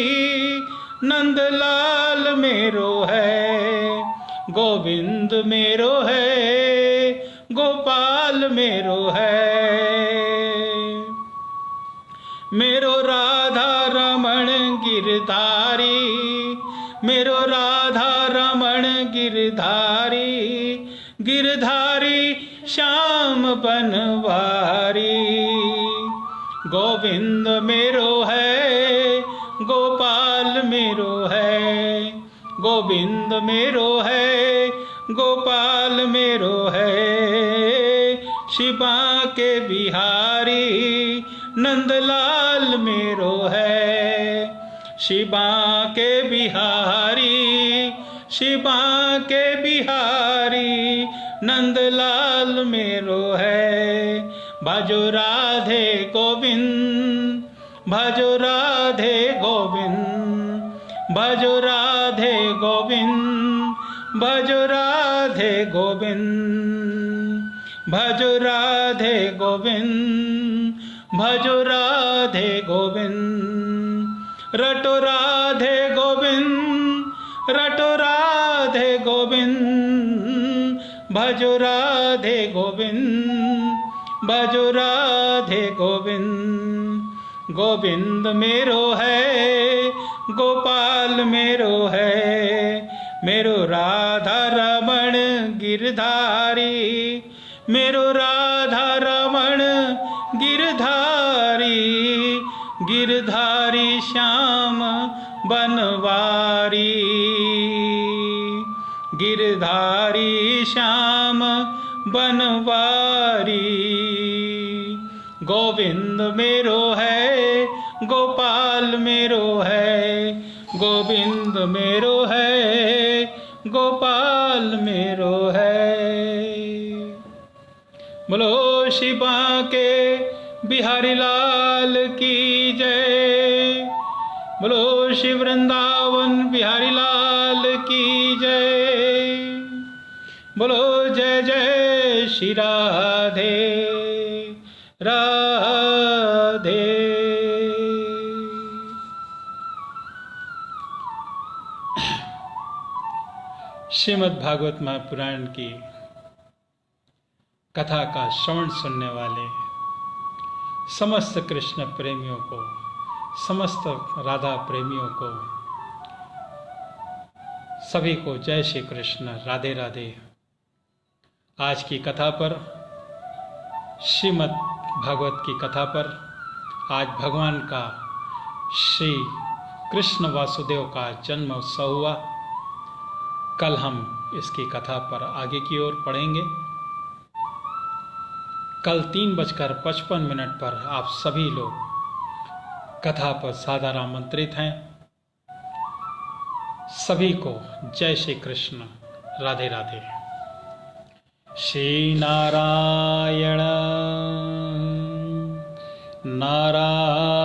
नंदलाल मेरो है, गोविंद मेरो है, गोपाल मेरो है। मेरो राधा रमण गिरधारी, मेरो राधा रमण गिरधारी, गिरधारी श्याम बनवारी, गोविंद मेरो है, गोपाल मेरो है, गोविंद मेरो है, गोपाल मेरो है, शिवा के बिहारी नंदलाल मेरो है, शिवा के बिहारी, शिवा के बिहारी नंदलाल मेरो है। भजो राधे गोविंद, भजो राधे गोविंद, भजो राधे गोविंद, भजो राधे गोविंद, भजो राधे गोविंद, भजो राधे गोविंद। रटो राधे गोविंद, रटो राधे गोविंद, भजो राधे गोविंद, भजो राधे गोविंद। गोविंद मेरो है, गोपाल मेरो है, मेरो राधा रमण गिरधारी, मेरो राधा रमण गिरधारी, गिरधारी श्याम बनवारी, गिरधारी श्याम बनवारी। गोविंद मेरो है, गोपाल मेरो है, गोविंद मेरो है, गोपाल मेरो है। बोलो शिवा के बिहारी लाल की जय, बोलो शिव वृंदावन बिहारी लाल की जय, बोलो जय जय श्री राधे राधे। श्रीमद् भागवत महापुराण की कथा का श्रवण सुनने वाले समस्त कृष्ण प्रेमियों को, समस्त राधा प्रेमियों को, सभी को जय श्री कृष्ण, राधे राधे। आज की कथा पर, श्रीमद् भागवत की कथा पर, आज भगवान का श्री कृष्ण वासुदेव का जन्म उत्सव हुआ। कल हम इसकी कथा पर आगे की ओर पढ़ेंगे। कल 3:55 पर आप सभी लोग कथा पर सादर आमंत्रित हैं। सभी को जय श्री कृष्ण, राधे राधे। श्री नारायण नारायण